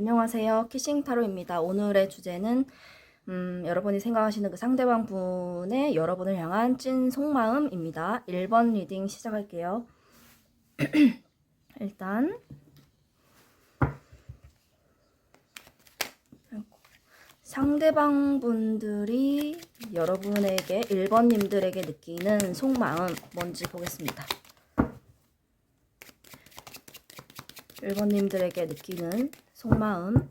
안녕하세요. 키싱타로입니다. 오늘의 주제는 여러분이 생각하시는 그 상대방 분의 여러분을 향한 찐 속마음입니다. 1번 리딩 시작할게요. 일단 상대방 분들이 여러분에게 1번님들에게 느끼는 속마음 뭔지 보겠습니다. 1번님들에게 느끼는 속마음.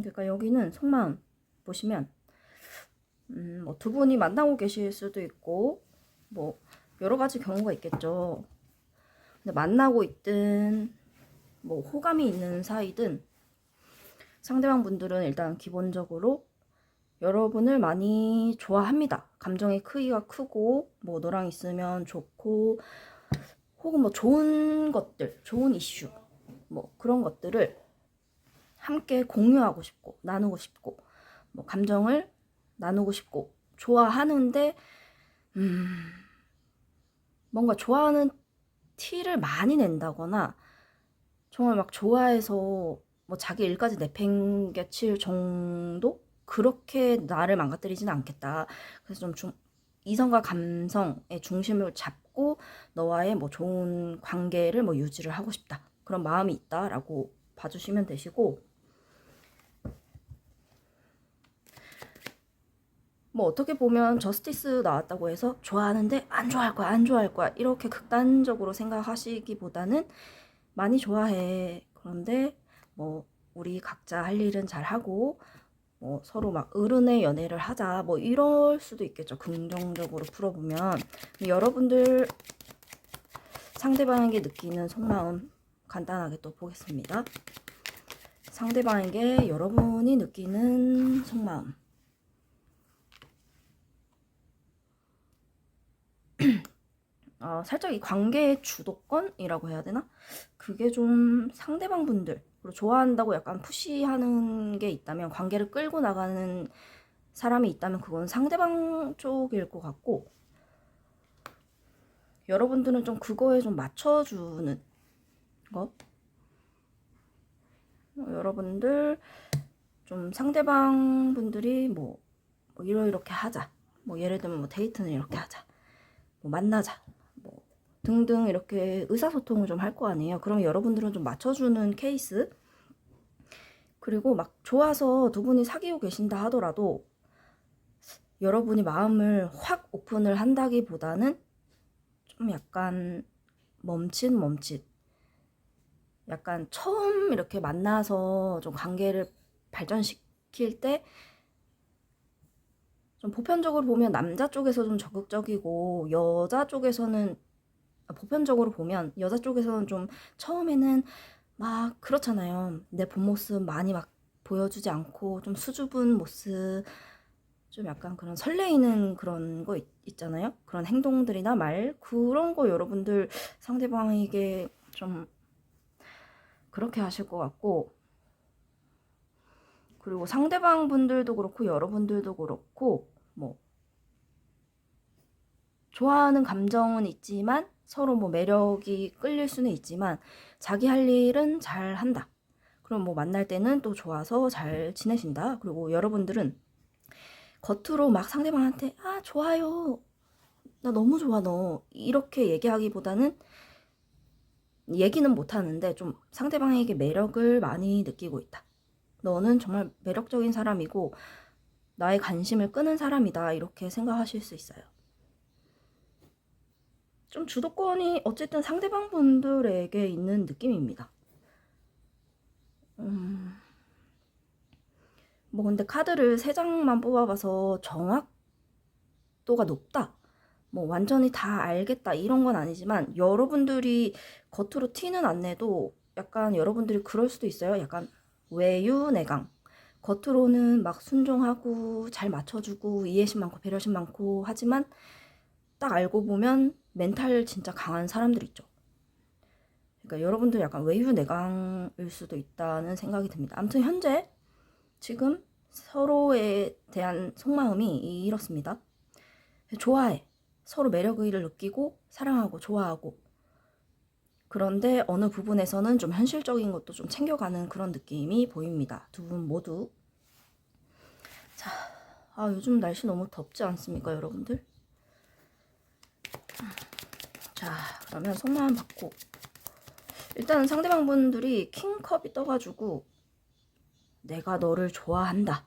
그러니까 여기는 속마음 보시면 뭐 두 분이 만나고 계실 수도 있고 뭐 여러 가지 경우가 있겠죠. 근데 만나고 있든 뭐 호감이 있는 사이든 상대방 분들은 일단 기본적으로 여러분을 많이 좋아합니다. 감정의 크기가 크고 뭐 너랑 있으면 좋고 혹은 뭐 좋은 것들, 좋은 이슈 뭐 그런 것들을 함께 공유하고 싶고 나누고 싶고 뭐 감정을 나누고 싶고 좋아하는데 뭔가 좋아하는 티를 많이 낸다거나 정말 막 좋아해서 뭐 자기 일까지 내팽개칠 정도? 그렇게 나를 망가뜨리지는 않겠다. 그래서 좀 이성과 감성의 중심을 잡고 너와의 뭐 좋은 관계를 뭐 유지를 하고 싶다. 그런 마음이 있다라고 봐주시면 되시고, 뭐 어떻게 보면 저스티스 나왔다고 해서 좋아하는데 안 좋아할 거야, 안 좋아할 거야 이렇게 극단적으로 생각하시기보다는 많이 좋아해. 그런데 뭐 우리 각자 할 일은 잘 하고 뭐 서로 막 어른의 연애를 하자 뭐 이럴 수도 있겠죠. 긍정적으로 풀어보면 여러분들 상대방에게 느끼는 속마음 간단하게 또 보겠습니다. 상대방에게 여러분이 느끼는 속마음. 살짝 이 관계의 주도권이라고 해야 되나? 그게 좀 상대방 분들 좋아한다고 약간 푸시하는 게 있다면, 관계를 끌고 나가는 사람이 있다면 그건 상대방 쪽일 것 같고, 여러분들은 좀 그거에 좀 맞춰주는 거. 여러분들 좀 상대방 분들이 뭐 이렇게 하자, 뭐 예를 들면 뭐 데이트는 이렇게 하자, 뭐 만나자, 뭐 등등 이렇게 의사소통을 좀 할 거 아니에요. 그럼 여러분들은 좀 맞춰주는 케이스. 그리고 막 좋아서 두 분이 사귀고 계신다 하더라도 여러분이 마음을 확 오픈을 한다기보다는 좀 약간 멈칫 약간 처음 이렇게 만나서 좀 관계를 발전시킬 때 좀 보편적으로 보면 남자 쪽에서 좀 적극적이고 여자 쪽에서는, 보편적으로 보면 여자 쪽에서는 좀 처음에는 막 그렇잖아요. 내 본 모습 많이 막 보여주지 않고 좀 수줍은 모습, 좀 약간 그런 설레이는 그런 거 있잖아요. 그런 행동들이나 말, 그런 거 여러분들 상대방에게 좀 그렇게 하실 것 같고, 그리고 상대방 분들도 그렇고 여러분들도 그렇고 뭐 좋아하는 감정은 있지만 서로 뭐 매력이 끌릴 수는 있지만 자기 할 일은 잘 한다. 그럼 뭐 만날 때는 또 좋아서 잘 지내신다. 그리고 여러분들은 겉으로 막 상대방한테 좋아요, 나 너무 좋아 너 이렇게 얘기하기보다는, 얘기는 못하는데 좀 상대방에게 매력을 많이 느끼고 있다. 너는 정말 매력적인 사람이고 나의 관심을 끄는 사람이다. 이렇게 생각하실 수 있어요. 좀 주도권이 어쨌든 상대방 분들에게 있는 느낌입니다. 뭐 근데 카드를 3장만 뽑아봐서 정확도가 높다, 뭐 완전히 다 알겠다 이런 건 아니지만, 여러분들이 겉으로 티는 안 내도 약간 여러분들이 그럴 수도 있어요. 약간 외유내강. 겉으로는 막 순종하고 잘 맞춰주고 이해심 많고 배려심 많고 하지만 딱 알고 보면 멘탈 진짜 강한 사람들 있죠. 그러니까 여러분들 약간 외유내강일 수도 있다는 생각이 듭니다. 아무튼 현재 지금 서로에 대한 속마음이 이렇습니다. 좋아해. 서로 매력을 느끼고 사랑하고 좋아하고. 그런데 어느 부분에서는 좀 현실적인 것도 좀 챙겨가는 그런 느낌이 보입니다. 두 분 모두. 자, 요즘 날씨 너무 덥지 않습니까, 여러분들? 자, 그러면 속마음 받고. 일단 상대방 분들이 킹컵이 떠가지고 내가 너를 좋아한다.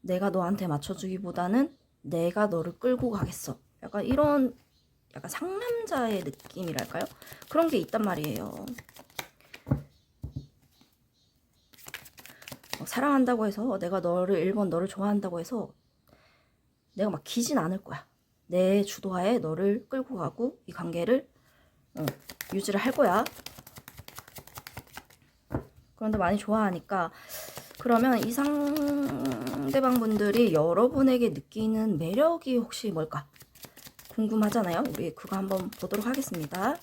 내가 너한테 맞춰주기보다는 내가 너를 끌고 가겠어. 약간 이런 약간 상남자의 느낌이랄까요? 그런 게 있단 말이에요. 사랑한다고 해서 내가 너를 1번 너를 좋아한다고 해서 내가 막 기진 않을 거야. 내 주도하에 너를 끌고 가고 이 관계를 유지를 할 거야. 그런데 많이 좋아하니까 그러면 이 상대방 분들이 여러분에게 느끼는 매력이 혹시 뭘까? 궁금하잖아요. 우리 그거 한번 보도록 하겠습니다.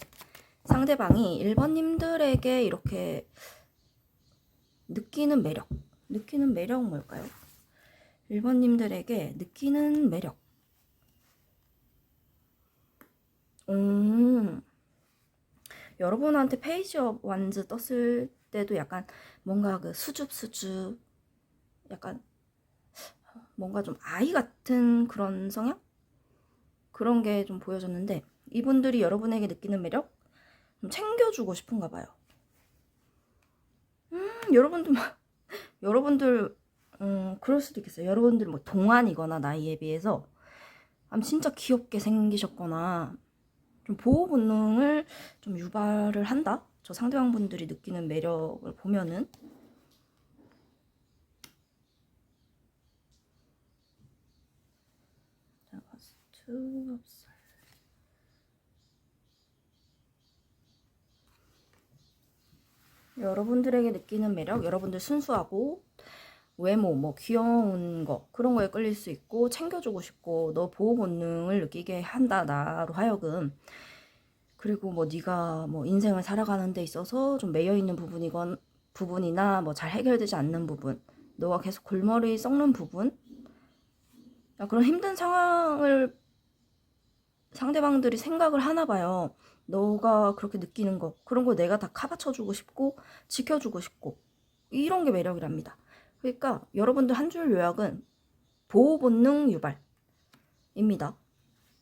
상대방이 1번님들에게 이렇게 느끼는 매력. 느끼는 매력은 뭘까요? 1번님들에게 느끼는 매력. 여러분한테 페이지 업 완즈 떴을 때도 약간 뭔가 그 수줍 약간 뭔가 좀 아이 같은 그런 성향? 그런 게 좀 보여졌는데 이분들이 여러분에게 느끼는 매력? 좀 챙겨주고 싶은가 봐요. 여러분들 막 여러분들 그럴 수도 있겠어요. 여러분들 뭐 동안이거나 나이에 비해서 진짜 귀엽게 생기셨거나 좀 보호 본능을 좀 유발을 한다. 저 상대방 분들이 느끼는 매력을 보면은 자, 파스트 여러분들에게 느끼는 매력, 여러분들 순수하고 외모, 뭐 귀여운 거 그런 거에 끌릴 수 있고 챙겨주고 싶고 너 보호 본능을 느끼게 한다 나로 하여금. 그리고 뭐 네가 뭐 인생을 살아가는 데 있어서 좀 매여 있는 부분이나 뭐 잘 해결되지 않는 부분, 너가 계속 골머리 썩는 부분, 그런 힘든 상황을 상대방들이 생각을 하나 봐요. 너가 그렇게 느끼는 거 그런 거 내가 다 카바쳐주고 싶고 지켜주고 싶고 이런 게 매력이랍니다. 그러니까 여러분들 한 줄 요약은 보호 본능 유발입니다.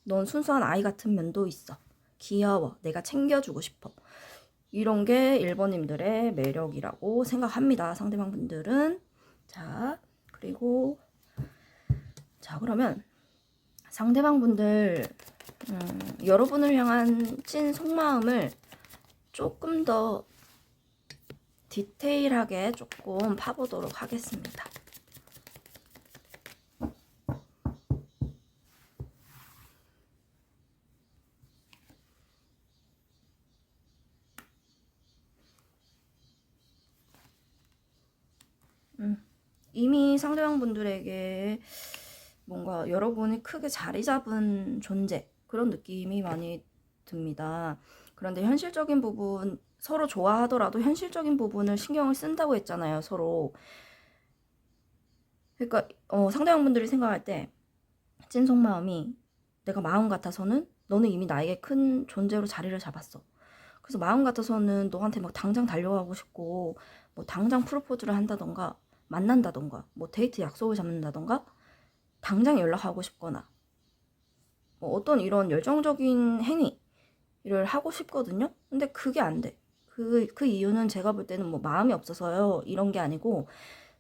넌 순수한 아이 같은 면도 있어. 귀여워. 내가 챙겨주고 싶어. 이런 게 1번님들의 매력이라고 생각합니다. 상대방 분들은. 자, 그리고 자, 그러면 상대방 분들 여러분을 향한 찐 속마음을 조금 더 디테일하게 조금 파보도록 하겠습니다. 이미 상대방 분들에게 뭔가 여러분이 크게 자리 잡은 존재 그런 느낌이 많이 듭니다. 그런데 현실적인 부분 서로 좋아하더라도 현실적인 부분을 신경을 쓴다고 했잖아요. 서로. 그러니까 상대방 분들이 생각할 때 찐 속마음이 내가 마음 같아서는 너는 이미 나에게 큰 존재로 자리를 잡았어. 그래서 마음 같아서는 너한테 막 당장 달려가고 싶고 뭐 당장 프로포즈를 한다던가 만난다던가 뭐 데이트 약속을 잡는다던가 당장 연락하고 싶거나 뭐 어떤 이런 열정적인 행위를 하고 싶거든요. 근데 그게 안 돼. 그 이유는 제가 볼 때는 뭐 마음이 없어서요 이런 게 아니고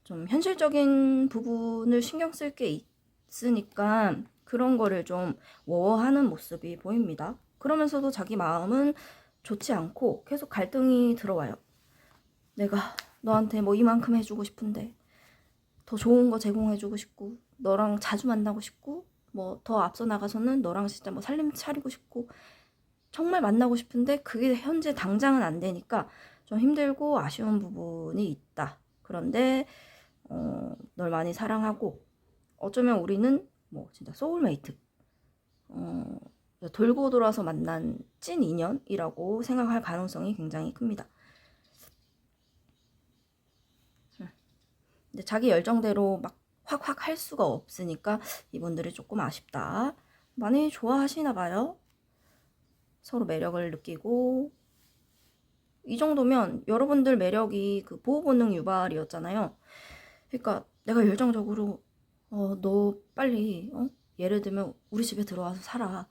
좀 현실적인 부분을 신경 쓸 게 있으니까 그런 거를 좀 워워하는 모습이 보입니다. 그러면서도 자기 마음은 좋지 않고 계속 갈등이 들어와요. 내가 너한테 뭐 이만큼 해주고 싶은데 더 좋은 거 제공해주고 싶고 너랑 자주 만나고 싶고 뭐 더 앞서 나가서는 너랑 진짜 뭐 살림 차리고 싶고 정말 만나고 싶은데 그게 현재 당장은 안 되니까 좀 힘들고 아쉬운 부분이 있다. 그런데 널 많이 사랑하고 어쩌면 우리는 뭐 진짜 소울메이트 돌고 돌아서 만난 찐 인연이라고 생각할 가능성이 굉장히 큽니다. 근데 자기 열정대로 막 확확 할 수가 없으니까 이분들이 조금 아쉽다. 많이 좋아하시나 봐요. 서로 매력을 느끼고 이 정도면 여러분들 매력이 그 보호 본능 유발이었잖아요. 그러니까 내가 열정적으로 너 빨리 예를 들면 우리 집에 들어와서 살아.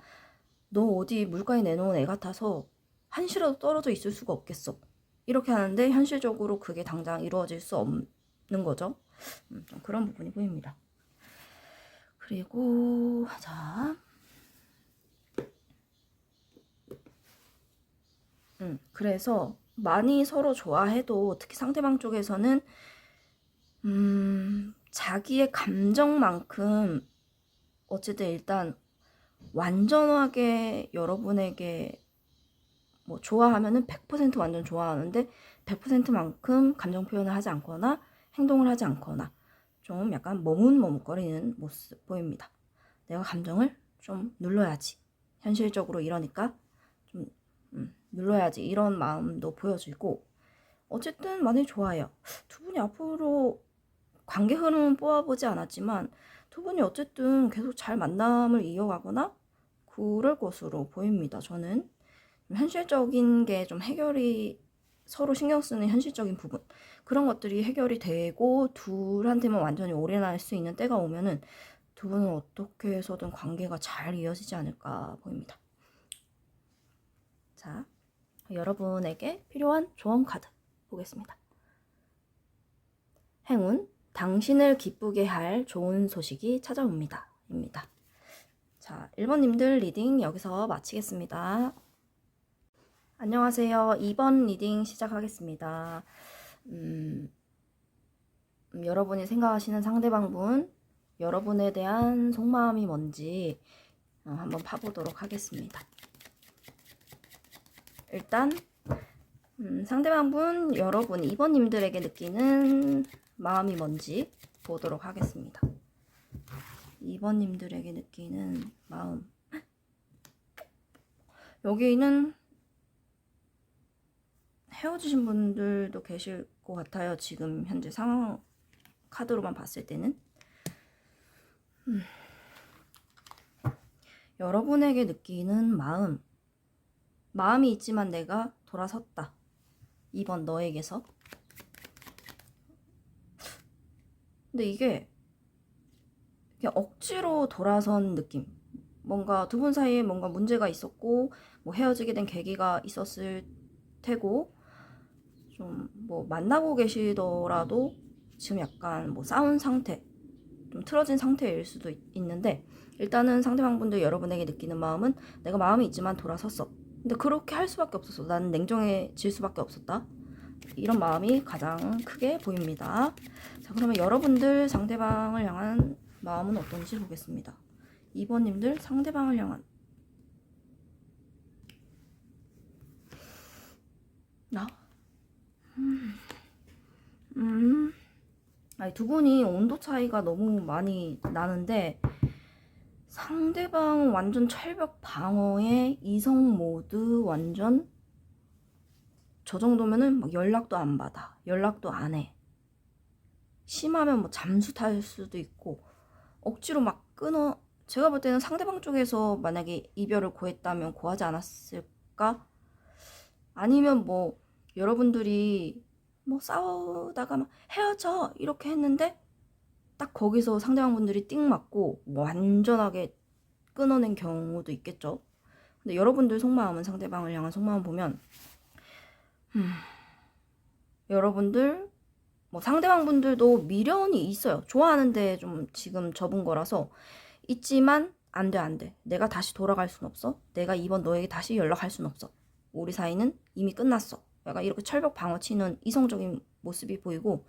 너 어디 물가에 내놓은 애 같아서 한시라도 떨어져 있을 수가 없겠어. 이렇게 하는데 현실적으로 그게 당장 이루어질 수 없는 거죠. 좀 그런 부분이 보입니다. 그리고 자, 그래서 많이 서로 좋아해도 특히 상대방 쪽에서는 자기의 감정만큼 어쨌든 일단 완전하게 여러분에게 뭐 좋아하면은 100% 완전 좋아하는데 100%만큼 감정 표현을 하지 않거나 행동을 하지 않거나 좀 약간 머뭇머뭇거리는 모습 보입니다. 내가 감정을 좀 눌러야지. 현실적으로 이러니까 좀 눌러야지. 이런 마음도 보여지고 어쨌든 많이 좋아해요. 두 분이 앞으로 관계 흐름은 뽑아보지 않았지만 두 분이 어쨌든 계속 잘 만남을 이어가거나 그럴 것으로 보입니다. 저는 현실적인 게 좀 해결이 서로 신경 쓰는 현실적인 부분 그런 것들이 해결이 되고 둘한테만 완전히 올인할 수 있는 때가 오면은 두 분은 어떻게 해서든 관계가 잘 이어지지 않을까 보입니다. 자, 여러분에게 필요한 조언 카드 보겠습니다. 행운, 당신을 기쁘게 할 좋은 소식이 찾아옵니다. 입니다. 자, 1번님들 리딩 여기서 마치겠습니다. 안녕하세요. 2번 리딩 시작하겠습니다. 여러분이 생각하시는 상대방분, 여러분에 대한 속마음이 뭔지 한번 파보도록 하겠습니다. 일단 상대방분, 여러분, 2번님들에게 느끼는 마음이 뭔지 보도록 하겠습니다. 2번님들에게 느끼는 마음. 여기는 헤어지신 분들도 계실 것 같아요. 지금 현재 상황 카드로만 봤을 때는. 여러분에게 느끼는 마음이 있지만 내가 돌아섰다. 2번 너에게서. 근데 이게 그냥 억지로 돌아선 느낌. 뭔가 두 분 사이에 뭔가 문제가 있었고 뭐 헤어지게 된 계기가 있었을 테고 좀 뭐 만나고 계시더라도 지금 약간 뭐 싸운 상태, 좀 틀어진 상태일 수도 있는데 일단은 상대방분들 여러분에게 느끼는 마음은 내가 마음이 있지만 돌아섰어. 근데 그렇게 할 수밖에 없었어. 나는 냉정해질 수밖에 없었다. 이런 마음이 가장 크게 보입니다. 자, 그러면 여러분들 상대방을 향한 마음은 어떤지 보겠습니다. 2번님들 상대방을 향한 나? 아니, 두 분이 온도 차이가 너무 많이 나는데 상대방은 완전 철벽 방어에 이성 모드 완전 저 정도면은 막 연락도 안 받아. 연락도 안 해. 심하면 뭐 잠수 탈 수도 있고 억지로 막 끊어. 제가 볼 때는 상대방 쪽에서 만약에 이별을 고했다면 고하지 않았을까? 아니면 뭐 여러분들이 뭐 싸우다가 막 헤어져 이렇게 했는데 딱 거기서 상대방분들이 띵 맞고 완전하게 끊어낸 경우도 있겠죠. 근데 여러분들 속마음은 상대방을 향한 속마음 보면 여러분들 뭐 상대방분들도 미련이 있어요. 좋아하는데 좀 지금 접은 거라서 있지만 안 돼, 안 돼. 내가 다시 돌아갈 순 없어. 내가 이번 너에게 다시 연락할 순 없어. 우리 사이는 이미 끝났어. 약간 이렇게 철벽 방어 치는 이성적인 모습이 보이고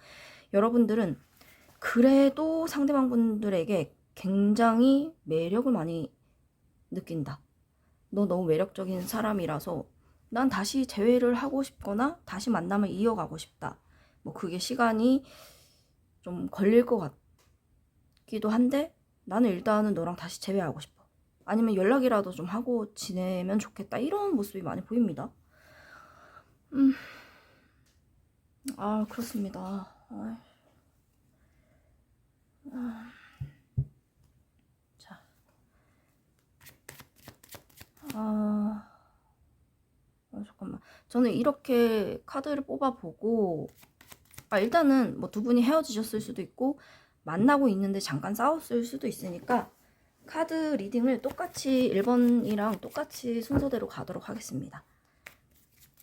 여러분들은 그래도 상대방분들에게 굉장히 매력을 많이 느낀다. 너 너무 매력적인 사람이라서 난 다시 재회를 하고 싶거나 다시 만남을 이어가고 싶다. 뭐 그게 시간이 좀 걸릴 것 같기도 한데 나는 일단은 너랑 다시 재회하고 싶어. 아니면 연락이라도 좀 하고 지내면 좋겠다. 이런 모습이 많이 보입니다. 아, 그렇습니다. 자, 잠깐만. 저는 이렇게 카드를 뽑아보고, 일단은 뭐 두 분이 헤어지셨을 수도 있고, 만나고 있는데 잠깐 싸웠을 수도 있으니까, 카드 리딩을 똑같이 1번이랑 똑같이 순서대로 가도록 하겠습니다.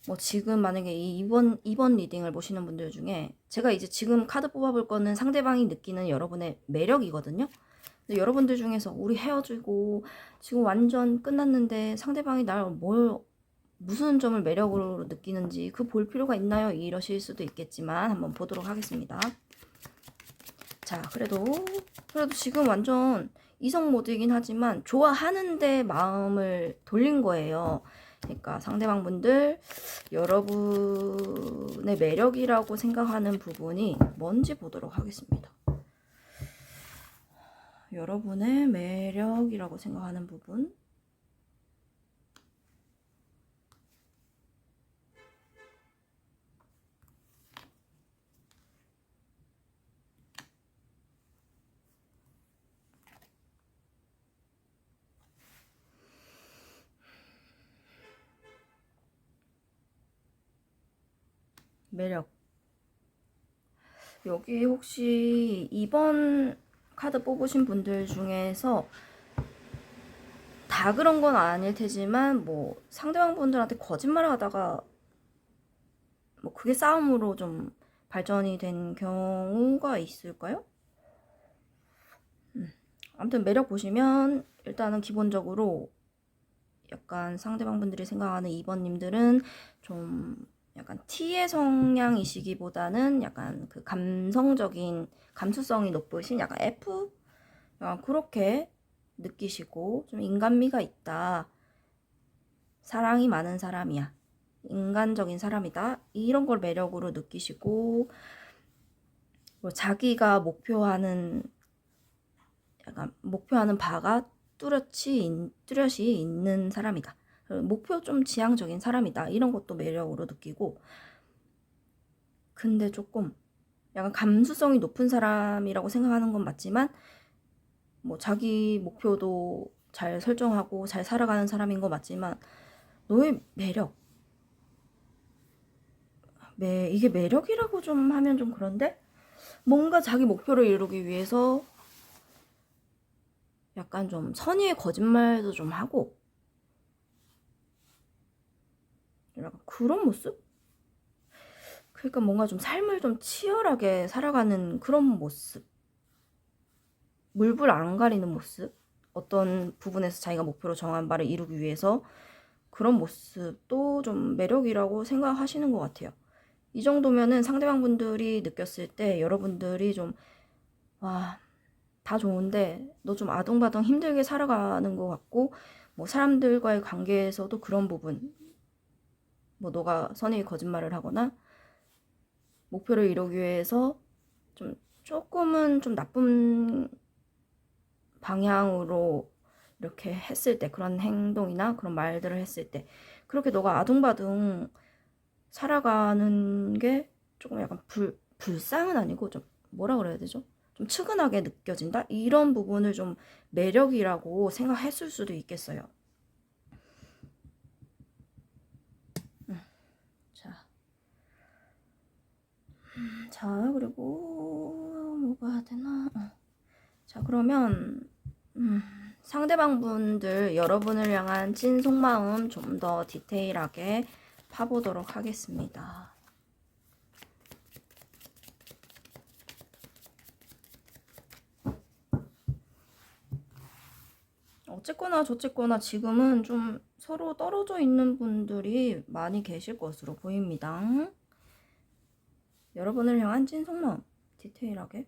뭐 지금 만약에 이 2번 리딩을 보시는 분들 중에 제가 이제 지금 카드 뽑아볼 거는 상대방이 느끼는 여러분의 매력이거든요. 근데 여러분들 중에서 우리 헤어지고 지금 완전 끝났는데 상대방이 날 무슨 점을 매력으로 느끼는지 그 볼 필요가 있나요? 이러실 수도 있겠지만 한번 보도록 하겠습니다. 자, 그래도 지금 완전 이성 모드이긴 하지만 좋아하는데 마음을 돌린 거예요. 그러니까 상대방 분들 여러분의 매력이라고 생각하는 부분이 뭔지 보도록 하겠습니다. 여러분의 매력이라고 생각하는 부분. 매력. 여기 혹시 2번 카드 뽑으신 분들 중에서 다 그런 건 아닐 테지만 뭐 상대방 분들한테 거짓말을 하다가 뭐 그게 싸움으로 좀 발전이 된 경우가 있을까요? 아무튼 매력 보시면 일단은 기본적으로 약간 상대방 분들이 생각하는 2번님들은 좀 약간 T의 성향이시기보다는 약간 그 감성적인 감수성이 높으신 약간 F? 약간 그렇게 느끼시고 좀 인간미가 있다. 사랑이 많은 사람이야. 인간적인 사람이다. 이런 걸 매력으로 느끼시고 뭐 자기가 목표하는 바가 뚜렷이 있는 사람이다. 목표 좀 지향적인 사람이다. 이런 것도 매력으로 느끼고 근데 조금 약간 감수성이 높은 사람이라고 생각하는 건 맞지만 뭐 자기 목표도 잘 설정하고 잘 살아가는 사람인 거 맞지만 너의 매력 이게 매력이라고 좀 하면 좀 그런데 뭔가 자기 목표를 이루기 위해서 약간 좀 선의의 거짓말도 좀 하고 약간 그런 모습? 그러니까 뭔가 좀 삶을 좀 치열하게 살아가는 그런 모습. 물불 안 가리는 모습. 어떤 부분에서 자기가 목표로 정한 바를 이루기 위해서 그런 모습도 좀 매력이라고 생각하시는 것 같아요. 이 정도면은 상대방 분들이 느꼈을 때 여러분들이 좀, 와, 다 좋은데 너 좀 아둥바둥 힘들게 살아가는 것 같고, 뭐 사람들과의 관계에서도 그런 부분, 뭐 너가 선의의 거짓말을 하거나 목표를 이루기 위해서 좀 조금은 좀 나쁜 방향으로 이렇게 했을 때 그런 행동이나 그런 말들을 했을 때 그렇게 너가 아둥바둥 살아가는 게 조금 약간 불쌍은 아니고 좀 뭐라 그래야 되죠? 좀 측은하게 느껴진다? 이런 부분을 좀 매력이라고 생각했을 수도 있겠어요. 자, 그리고 뭐가 해야 되나? 자, 그러면 상대방 분들 여러분을 향한 찐 속마음 좀 더 디테일하게 파보도록 하겠습니다. 어쨌거나 저쨌거나 지금은 좀 서로 떨어져 있는 분들이 많이 계실 것으로 보입니다. 여러분을 향한 찐 속마음 디테일하게.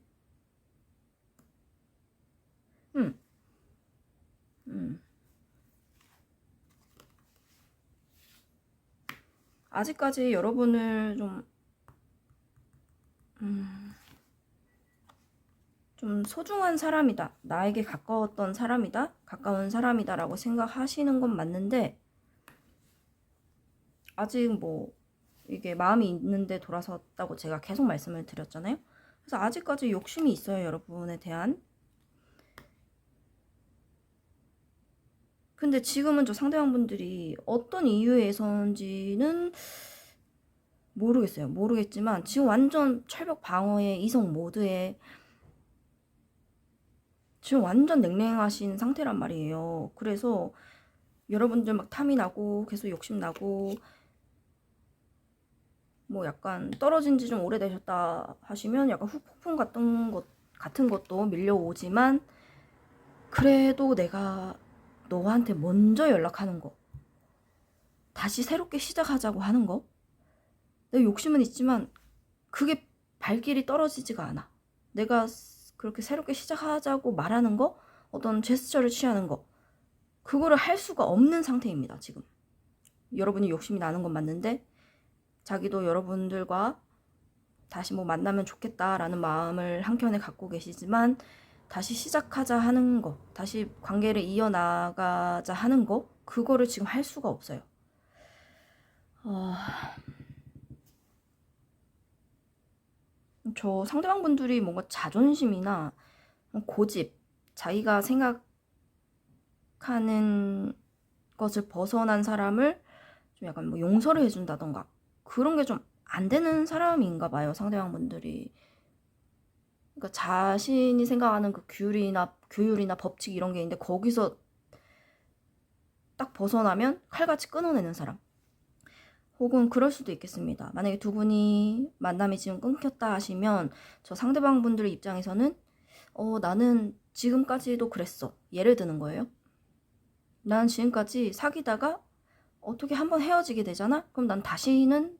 아직까지 여러분을 좀 소중한 사람이다. 나에게 가까웠던 사람이다. 가까운 사람이다 라고 생각하시는 건 맞는데 아직 뭐 이게 마음이 있는데 돌아섰다고 제가 계속 말씀을 드렸잖아요. 그래서 아직까지 욕심이 있어요, 여러분에 대한. 근데 지금은 저 상대방분들이 어떤 이유에서인지는 모르겠어요. 모르겠지만 지금 완전 철벽 방어에 이성 모드에 지금 완전 냉랭하신 상태란 말이에요. 그래서 여러분들 막 탐이 나고 계속 욕심 나고 뭐 약간 떨어진 지 좀 오래되셨다 하시면 약간 후폭풍 같은 것도 밀려오지만, 그래도 내가 너한테 먼저 연락하는 거, 다시 새롭게 시작하자고 하는 거, 내 욕심은 있지만 그게 발길이 떨어지지가 않아. 내가 그렇게 새롭게 시작하자고 말하는 거, 어떤 제스처를 취하는 거, 그거를 할 수가 없는 상태입니다, 지금. 여러분이 욕심이 나는 건 맞는데 자기도 여러분들과 다시 뭐 만나면 좋겠다라는 마음을 한켠에 갖고 계시지만, 다시 시작하자 하는 거, 다시 관계를 이어나가자 하는 거, 그거를 지금 할 수가 없어요. 저 상대방분들이 뭔가 자존심이나 고집, 자기가 생각하는 것을 벗어난 사람을 좀 약간 뭐 용서를 해준다던가, 그런 게 좀 안 되는 사람인가 봐요, 상대방분들이. 그러니까 자신이 생각하는 그 규율이나 법칙 이런 게 있는데 거기서 딱 벗어나면 칼같이 끊어내는 사람. 혹은 그럴 수도 있겠습니다. 만약에 두 분이 만남이 지금 끊겼다 하시면 저 상대방 분들 입장에서는 나는 지금까지도 그랬어. 예를 드는 거예요. 난 지금까지 사귀다가 어떻게 한번 헤어지게 되잖아? 그럼 난 다시는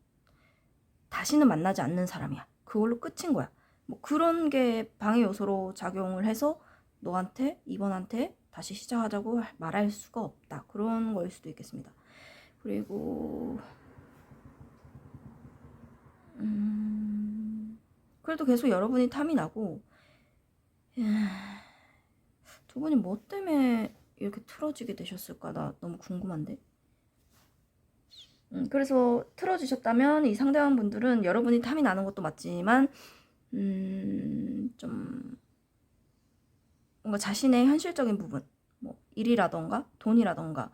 만나지 않는 사람이야. 그걸로 끝인 거야. 뭐 그런 게 방해 요소로 작용을 해서 너한테, 이번한테 다시 시작하자고 말할 수가 없다. 그런 거일 수도 있겠습니다. 그리고 그래도 계속 여러분이 탐이 나고, 두 분이 뭐 때문에 이렇게 틀어지게 되셨을까? 나 너무 궁금한데. 그래서 틀어지셨다면 이 상대방 분들은 여러분이 탐이 나는 것도 맞지만 좀 뭔가 자신의 현실적인 부분, 뭐 일이라던가 돈이라던가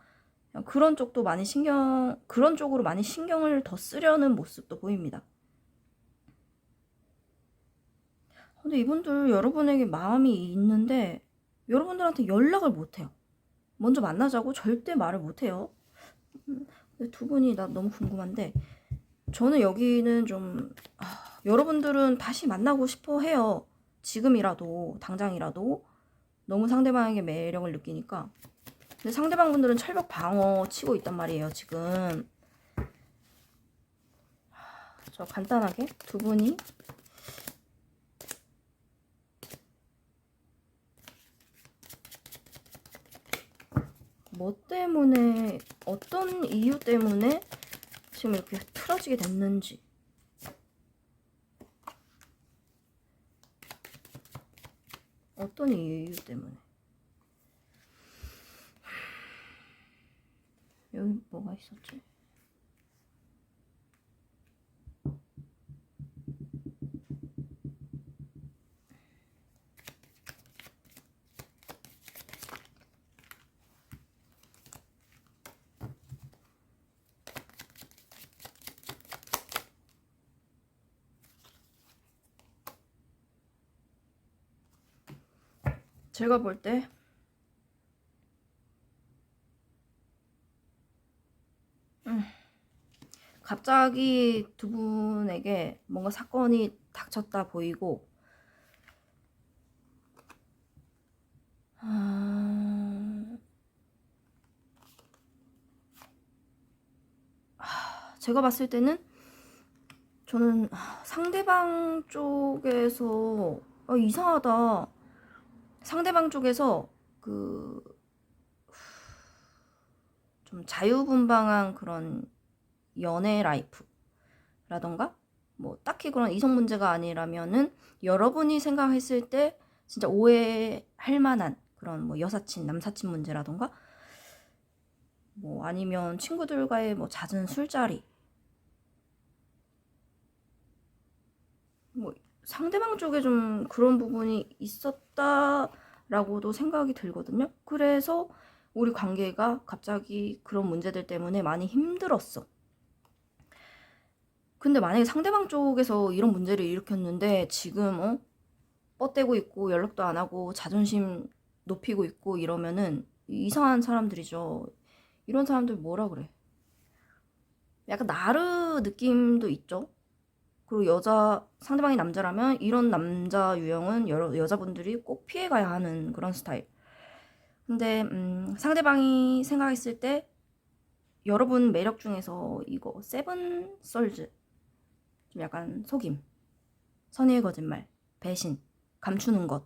그런 쪽도 그런 쪽으로 많이 신경을 더 쓰려는 모습도 보입니다. 근데 이분들 여러분에게 마음이 있는데 여러분들한테 연락을 못해요. 먼저 만나자고 절대 말을 못해요. 근데 두 분이 나 너무 궁금한데, 저는 여기는 좀 여러분들은 다시 만나고 싶어 해요. 지금이라도, 당장이라도. 너무 상대방에게 매력을 느끼니까. 근데 상대방 분들은 철벽 방어 치고 있단 말이에요, 지금. 저 간단하게 두 분이 뭐 때문에, 어떤 이유 때문에 지금 이렇게 틀어지게 됐는지, 어떤 이유 때문에. 여기 뭐가 있었지? 제가 볼 때 갑자기 두 분에게 뭔가 사건이 닥쳤다 보이고, 제가 봤을 때는 저는 상대방 쪽에서 이상하다. 상대방 쪽에서 그 좀 자유분방한 그런 연애 라이프라던가, 뭐 딱히 그런 이성 문제가 아니라면은 여러분이 생각했을 때 진짜 오해할 만한 그런 뭐 여사친, 남사친 문제라던가, 뭐 아니면 친구들과의 뭐 잦은 술자리, 뭐 상대방 쪽에 좀 그런 부분이 있었다라고도 생각이 들거든요. 그래서 우리 관계가 갑자기 그런 문제들 때문에 많이 힘들었어. 근데 만약에 상대방 쪽에서 이런 문제를 일으켰는데 지금 뻗대고 있고 연락도 안 하고 자존심 높이고 있고 이러면은 이상한 사람들이죠. 이런 사람들 뭐라 그래? 약간 나르 느낌도 있죠. 그리고 상대방이 남자라면 이런 남자 유형은 여자분들이 꼭 피해가야 하는 그런 스타일. 근데 상대방이 생각했을 때 여러분 매력 중에서 이거 세븐 썰즈 좀 약간 속임, 선의의 거짓말, 배신, 감추는 것,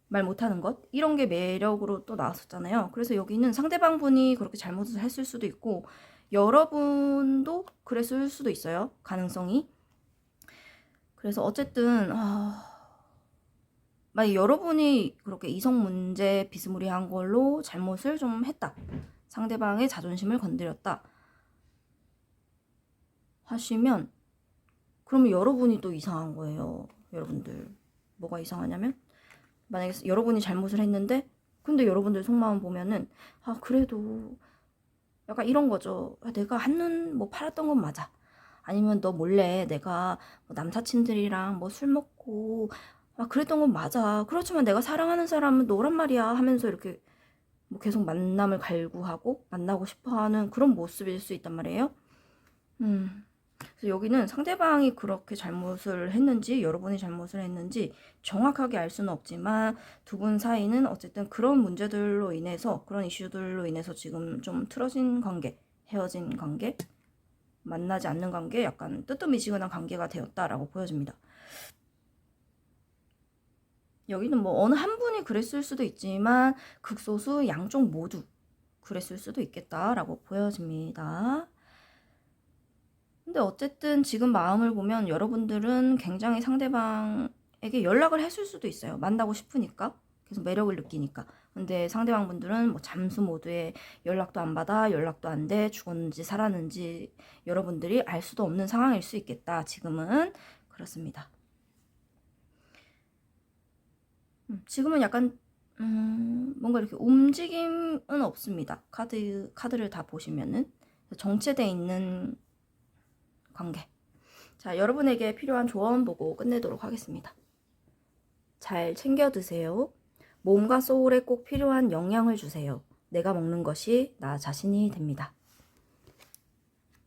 말 못하는 것 이런 게 매력으로 또 나왔었잖아요. 그래서 여기는 상대방 분이 그렇게 잘못을 했을 수도 있고 여러분도 그랬을 수도 있어요. 가능성이. 그래서 어쨌든 만약 여러분이 그렇게 이성 문제 비스무리한 걸로 잘못을 좀 했다. 상대방의 자존심을 건드렸다. 하시면 그러면 여러분이 또 이상한 거예요. 여러분들. 뭐가 이상하냐면 만약에 여러분이 잘못을 했는데 근데 여러분들 속마음 보면은 그래도 약간 이런 거죠. 내가 한눈 뭐 팔았던 건 맞아. 아니면 너 몰래 내가 뭐 남사친들이랑 뭐 술 먹고 그랬던 건 맞아. 그렇지만 내가 사랑하는 사람은 너란 말이야 하면서 이렇게 뭐 계속 만남을 갈구하고 만나고 싶어하는 그런 모습일 수 있단 말이에요. 그래서 여기는 상대방이 그렇게 잘못을 했는지 여러분이 잘못을 했는지 정확하게 알 수는 없지만 두 분 사이는 어쨌든 그런 문제들로 인해서 그런 이슈들로 인해서 지금 좀 틀어진 관계, 헤어진 관계, 만나지 않는 관계, 약간 뜨뜻미지근한 관계가 되었다라고 보여집니다. 여기는 뭐 어느 한 분이 그랬을 수도 있지만 극소수 양쪽 모두 그랬을 수도 있겠다라고 보여집니다. 근데 어쨌든 지금 마음을 보면 여러분들은 굉장히 상대방에게 연락을 했을 수도 있어요. 만나고 싶으니까. 계속 매력을 느끼니까. 근데 상대방 분들은 뭐 잠수 모드에 연락도 안 받아, 연락도 안 돼, 죽었는지 살았는지 여러분들이 알 수도 없는 상황일 수 있겠다. 지금은 그렇습니다. 지금은 약간 뭔가 이렇게 움직임은 없습니다. 카드를 다 보시면은 정체돼 있는 관계. 자, 여러분에게 필요한 조언 보고 끝내도록 하겠습니다. 잘 챙겨 드세요. 몸과 소울에 꼭 필요한 영양을 주세요. 내가 먹는 것이 나 자신이 됩니다.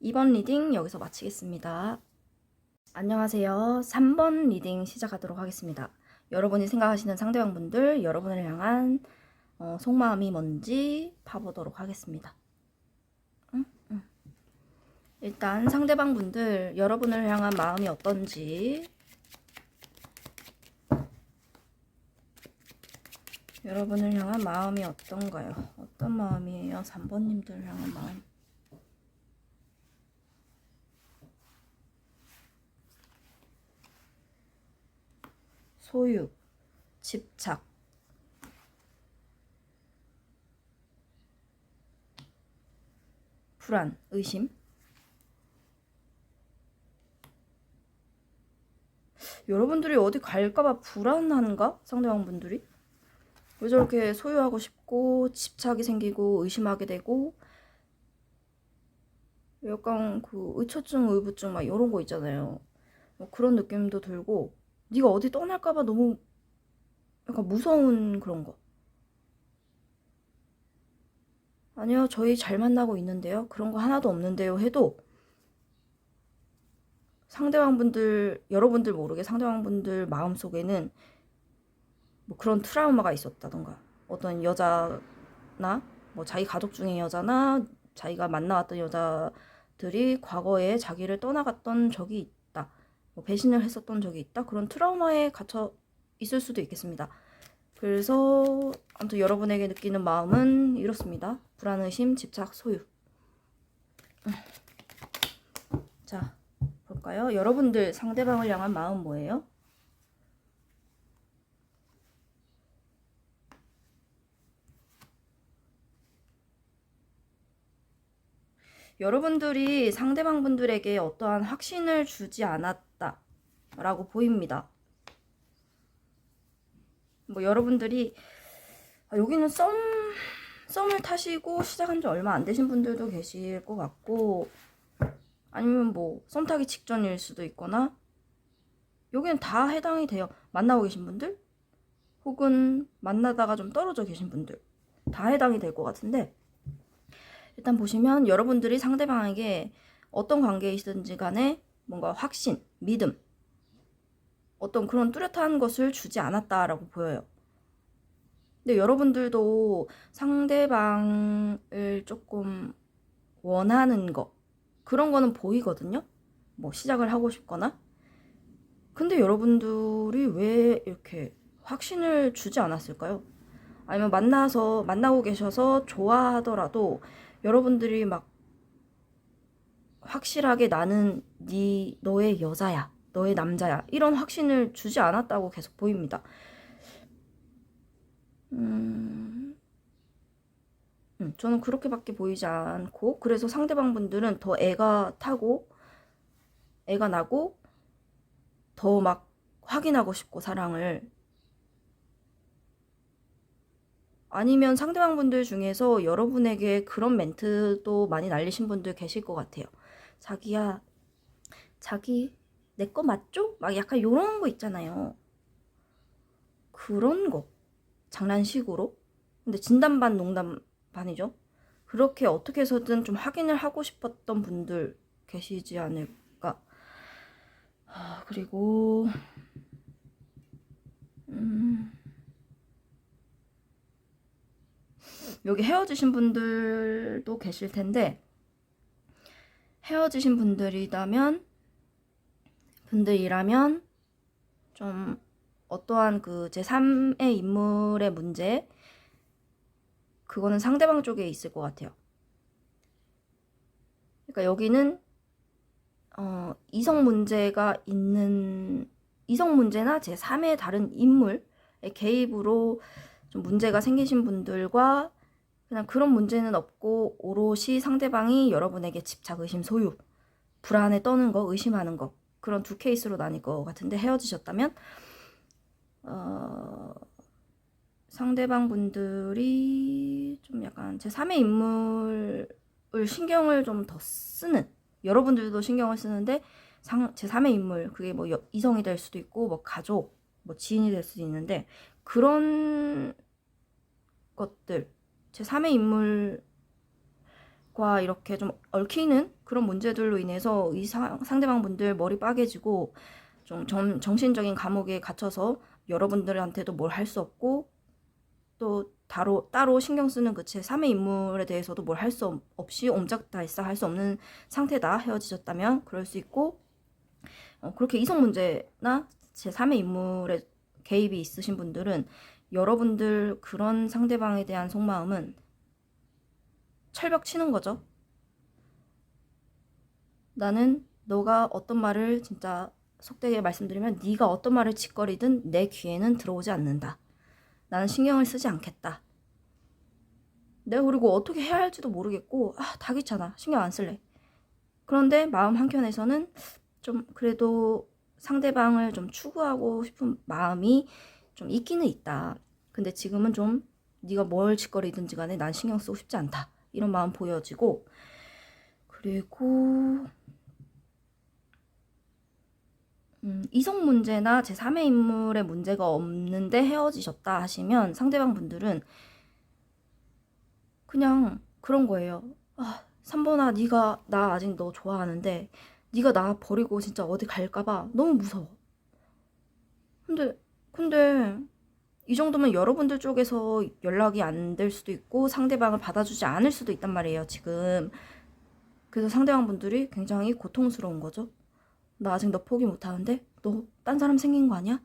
이번 리딩 여기서 마치겠습니다. 안녕하세요. 3번 리딩 시작하도록 하겠습니다. 여러분이 생각하시는 상대방분들, 여러분을 향한 속마음이 뭔지 파보도록 하겠습니다. 일단 상대방분들, 여러분을 향한 마음이 어떤지, 여러분을 향한 마음이 어떤가요? 어떤 마음이에요? 3번님들 향한 마음. 소유, 집착, 불안, 의심. 여러분들이 어디 갈까봐 불안한가? 상대방분들이? 왜 저렇게 소유하고 싶고 집착이 생기고 의심하게 되고 약간 그 의처증, 의부증 막 이런 거 있잖아요. 뭐 그런 느낌도 들고 네가 어디 떠날까봐 너무 약간 무서운 그런 거. 아니요, 저희 잘 만나고 있는데요. 그런 거 하나도 없는데요 해도 상대방분들, 여러분들 모르게 상대방분들 마음속에는 뭐 그런 트라우마가 있었다던가 어떤 여자나 뭐 자기 가족 중에 여자나 자기가 만나왔던 여자들이 과거에 자기를 떠나갔던 적이 있다. 뭐 배신을 했었던 적이 있다. 그런 트라우마에 갇혀 있을 수도 있겠습니다. 그래서 아무튼 여러분에게 느끼는 마음은 이렇습니다. 불안, 의심, 집착, 소유. 자, 볼까요? 여러분들 상대방을 향한 마음 뭐예요? 여러분들이 상대방분들에게 어떠한 확신을 주지 않았다. 라고 보입니다. 뭐 여러분들이 여기는 썸을 타시고 시작한 지 얼마 안 되신 분들도 계실 것 같고, 아니면 뭐 썸 타기 직전일 수도 있거나, 여기는 다 해당이 돼요. 만나고 계신 분들 혹은 만나다가 좀 떨어져 계신 분들 다 해당이 될 것 같은데, 일단 보시면 여러분들이 상대방에게 어떤 관계이든지 간에 뭔가 확신, 믿음, 어떤 그런 뚜렷한 것을 주지 않았다라고 보여요. 근데 여러분들도 상대방을 조금 원하는 거, 그런 거는 보이거든요. 뭐 시작을 하고 싶거나. 근데 여러분들이 왜 이렇게 확신을 주지 않았을까요? 아니면 만나고 계셔서 좋아하더라도 여러분들이 막 확실하게 나는 너의 여자야, 너의 남자야, 이런 확신을 주지 않았다고 계속 보입니다. 저는 그렇게밖에 보이지 않고, 그래서 상대방 분들은 더 애가 나고, 더 막 확인하고 싶고, 사랑을. 아니면 상대방 분들 중에서 여러분에게 그런 멘트도 많이 날리신 분들 계실 것 같아요. 자기야, 자기 내 거 맞죠? 막 약간 요런 거 있잖아요. 그런 거. 장난식으로. 근데 진담 반 농담 반이죠. 그렇게 어떻게 해서든 좀 확인을 하고 싶었던 분들 계시지 않을까. 그리고 여기 헤어지신 분들도 계실 텐데, 헤어지신 분들이라면 좀 어떠한 그 제3의 인물의 문제, 그거는 상대방 쪽에 있을 것 같아요. 그러니까 여기는 이성 문제나 제3의 다른 인물의 개입으로 좀 문제가 생기신 분들과, 그냥 그런 문제는 없고 오롯이 상대방이 여러분에게 집착, 의심, 소유, 불안에 떠는 거, 의심하는 거, 그런 두 케이스로 나뉠 것 같은데, 헤어지셨다면 상대방 분들이 좀 약간 제3의 인물을 신경을 좀 더 쓰는, 여러분들도 신경을 쓰는데 제3의 인물, 그게 뭐 이성이 될 수도 있고 뭐 가족, 뭐 지인이 될 수도 있는데, 그런 것들, 제3의 인물과 이렇게 좀 얽히는 그런 문제들로 인해서 이 상대방 분들 머리 빠개지고 좀 정신적인 감옥에 갇혀서 여러분들한테도 뭘 할 수 없고, 또 따로 신경 쓰는 그 제3의 인물에 대해서도 뭘 할 수 없이 옴짝달싹 할 수 없는 상태다, 헤어지셨다면. 그럴 수 있고, 그렇게 이성 문제나 제3의 인물의 개입이 있으신 분들은 여러분들 그런 상대방에 대한 속마음은 철벽 치는 거죠. 나는 너가 어떤 말을, 진짜 속되게 말씀드리면, 네가 어떤 말을 짓거리든 내 귀에는 들어오지 않는다. 나는 신경을 쓰지 않겠다. 내가 그리고 어떻게 해야 할지도 모르겠고, 다 귀찮아, 신경 안 쓸래. 그런데 마음 한켠에서는 좀 그래도 상대방을 좀 추구하고 싶은 마음이 좀 있기는 있다. 근데 지금은 좀 네가 뭘 짓거리든지 간에 난 신경 쓰고 싶지 않다, 이런 마음 보여지고. 그리고 이성 문제나 제3의 인물의 문제가 없는데 헤어지셨다 하시면, 상대방 분들은 그냥 그런 거예요. 3번아, 네가 나 아직 너 좋아하는데 네가 나 버리고 진짜 어디 갈까봐 너무 무서워. 근데 이 정도면 여러분들 쪽에서 연락이 안 될 수도 있고 상대방을 받아주지 않을 수도 있단 말이에요, 지금. 그래서 상대방 분들이 굉장히 고통스러운 거죠. 나 아직 너 포기 못하는데 너 딴 사람 생긴 거 아니야?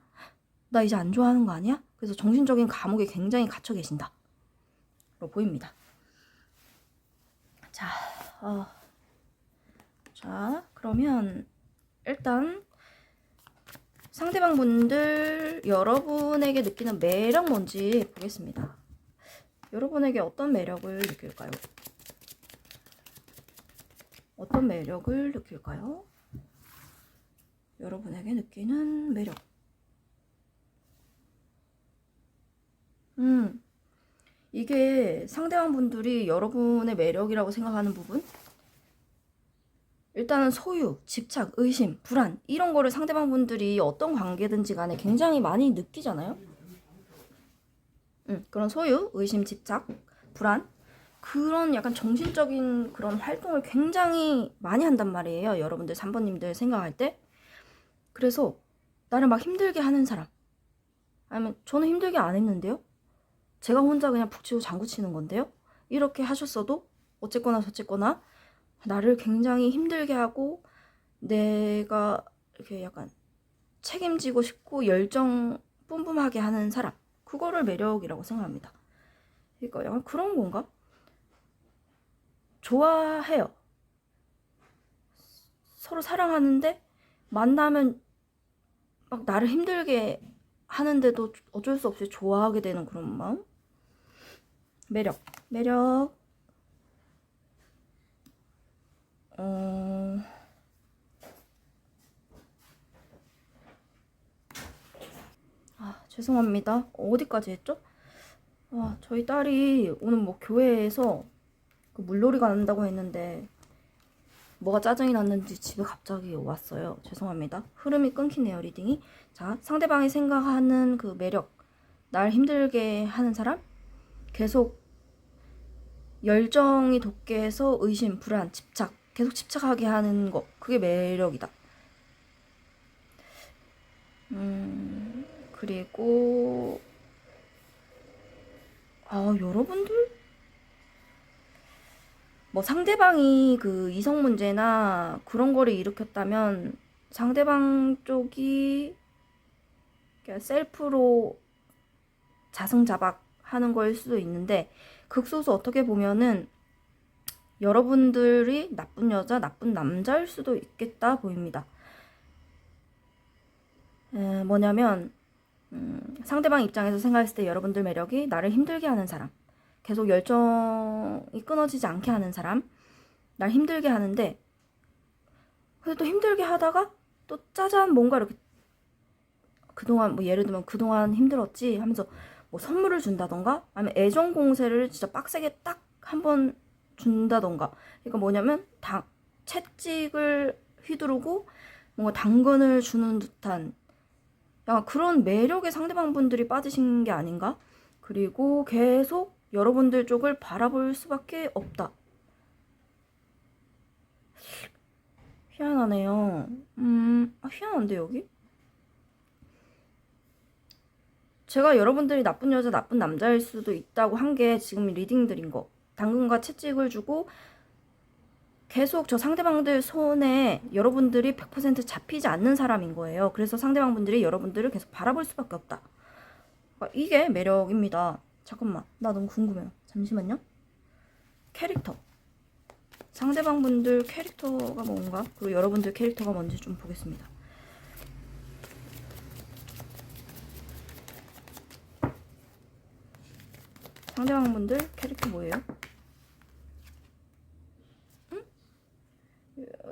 나 이제 안 좋아하는 거 아니야? 그래서 정신적인 감옥에 굉장히 갇혀 계신다 로 보입니다. 자, 그러면 일단 상대방 분들 여러분에게 느끼는 매력 뭔지 보겠습니다. 여러분에게 어떤 매력을 느낄까요? 어떤 매력을 느낄까요? 여러분에게 느끼는 매력. 이게 상대방 분들이 여러분의 매력이라고 생각하는 부분? 일단은 소유, 집착, 의심, 불안 이런 거를 상대방 분들이 어떤 관계든지 간에 굉장히 많이 느끼잖아요. 그런 소유, 의심, 집착, 불안 그런 약간 정신적인 그런 활동을 굉장히 많이 한단 말이에요. 여러분들 3번님들 생각할 때. 그래서 나를 막 힘들게 하는 사람, 아니면 저는 힘들게 안 했는데요? 제가 혼자 그냥 북치고 장구치는 건데요? 이렇게 하셨어도 어쨌거나 저쨌거나 나를 굉장히 힘들게 하고 내가 이렇게 약간 책임지고 싶고 열정 뿜뿜하게 하는 사람, 그거를 매력이라고 생각합니다. 그러니까 약간 그런 건가? 좋아해요. 서로 사랑하는데 만나면 막 나를 힘들게 하는데도 어쩔 수 없이 좋아하게 되는 그런 마음? 매력. 죄송합니다. 어디까지 했죠? 저희 딸이 오늘 뭐 교회에서 그 물놀이가 난다고 했는데 뭐가 짜증이 났는지 집에 갑자기 왔어요. 죄송합니다. 흐름이 끊기네요, 리딩이. 자, 상대방이 생각하는 그 매력. 날 힘들게 하는 사람? 계속 열정이 돋게 해서 의심, 불안, 집착. 계속 집착하게 하는 거. 그게 매력이다. 그리고 여러분들 뭐 상대방이 그 이성 문제나 그런 거를 일으켰다면 상대방 쪽이 셀프로 자승자박 하는 거일 수도 있는데 극소수 어떻게 보면은 여러분들이 나쁜 여자, 나쁜 남자일 수도 있겠다 보입니다. 뭐냐면 상대방 입장에서 생각했을 때 여러분들 매력이 나를 힘들게 하는 사람, 계속 열정이 끊어지지 않게 하는 사람, 날 힘들게 하는데 그래도 힘들게 하다가 또 짜잔 뭔가 이렇게 그동안 뭐 예를 들면 그동안 힘들었지 하면서 뭐 선물을 준다던가 아니면 애정 공세를 진짜 빡세게 딱 한번 준다던가. 그러니까 뭐냐면 채찍을 휘두르고 뭔가 당근을 주는 듯한 약간 그런 매력에 상대방 분들이 빠지신 게 아닌가? 그리고 계속 여러분들 쪽을 바라볼 수밖에 없다. 희한하네요. 희한한데 여기? 제가 여러분들이 나쁜 여자, 나쁜 남자일 수도 있다고 한 게 지금 리딩 드린 거. 당근과 채찍을 주고 계속 저 상대방들 손에 여러분들이 100% 잡히지 않는 사람인 거예요. 그래서 상대방 분들이 여러분들을 계속 바라볼 수밖에 없다. 이게 매력입니다. 잠깐만, 나 너무 궁금해요. 잠시만요. 캐릭터. 상대방 분들 캐릭터가 뭔가, 그리고 여러분들 캐릭터가 뭔지 좀 보겠습니다. 상대방 분들 캐릭터 뭐예요?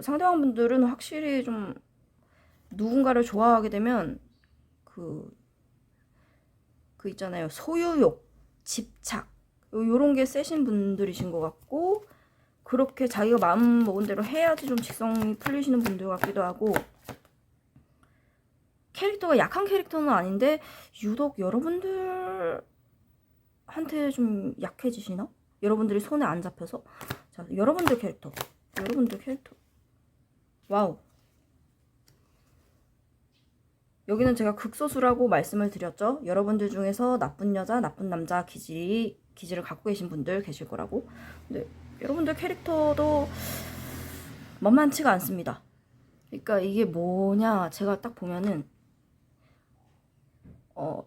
상대방 분들은 확실히 좀 누군가를 좋아하게 되면 그 있잖아요. 소유욕, 집착 요런 게 세신 분들이신 것 같고 그렇게 자기가 마음 먹은 대로 해야지 좀 직성이 풀리시는 분들 같기도 하고 캐릭터가 약한 캐릭터는 아닌데 유독 여러분들한테 좀 약해지시나? 여러분들이 손에 안 잡혀서. 자, 여러분들 캐릭터 와우. 여기는 제가 극소수라고 말씀을 드렸죠. 여러분들 중에서 나쁜 여자, 나쁜 남자 기질을 갖고 계신 분들 계실 거라고. 근데 여러분들 캐릭터도 만만치가 않습니다. 그러니까 이게 뭐냐, 제가 딱 보면은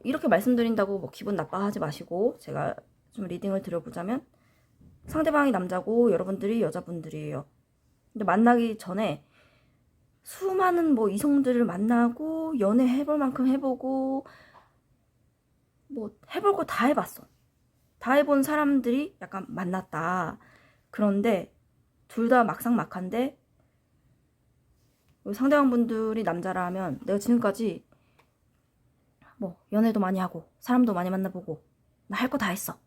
이렇게 말씀드린다고 뭐 기분 나빠하지 마시고 제가 좀 리딩을 드려보자면 상대방이 남자고 여러분들이 여자분들이에요. 근데 만나기 전에 수많은 뭐 이성들을 만나고 연애 해볼 만큼 해보고 뭐 해볼 거 다 해봤어. 다 해본 사람들이 약간 만났다. 그런데 둘 다 막상막한데 상대방 분들이 남자라면 내가 지금까지 뭐 연애도 많이 하고 사람도 많이 만나보고 나 할 거 다 했어.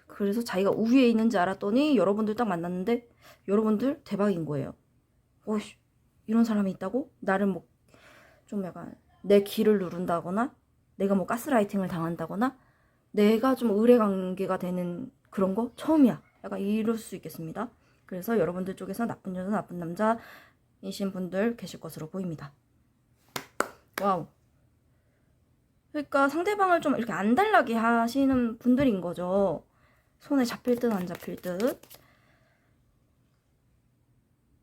그래서 자기가 우위에 있는지 알았더니 여러분들 딱 만났는데 여러분들 대박인 거예요. 오씨, 이런 사람이 있다고? 나를 뭐 좀 약간 내 기를 누른다거나 내가 뭐 가스라이팅을 당한다거나 내가 좀 의뢰 관계가 되는 그런 거 처음이야. 약간 이럴 수 있겠습니다. 그래서 여러분들 쪽에서 나쁜 여자 나쁜 남자이신 분들 계실 것으로 보입니다. 와우. 그러니까 상대방을 좀 이렇게 안달나게 하시는 분들인 거죠. 손에 잡힐 듯 안 잡힐 듯.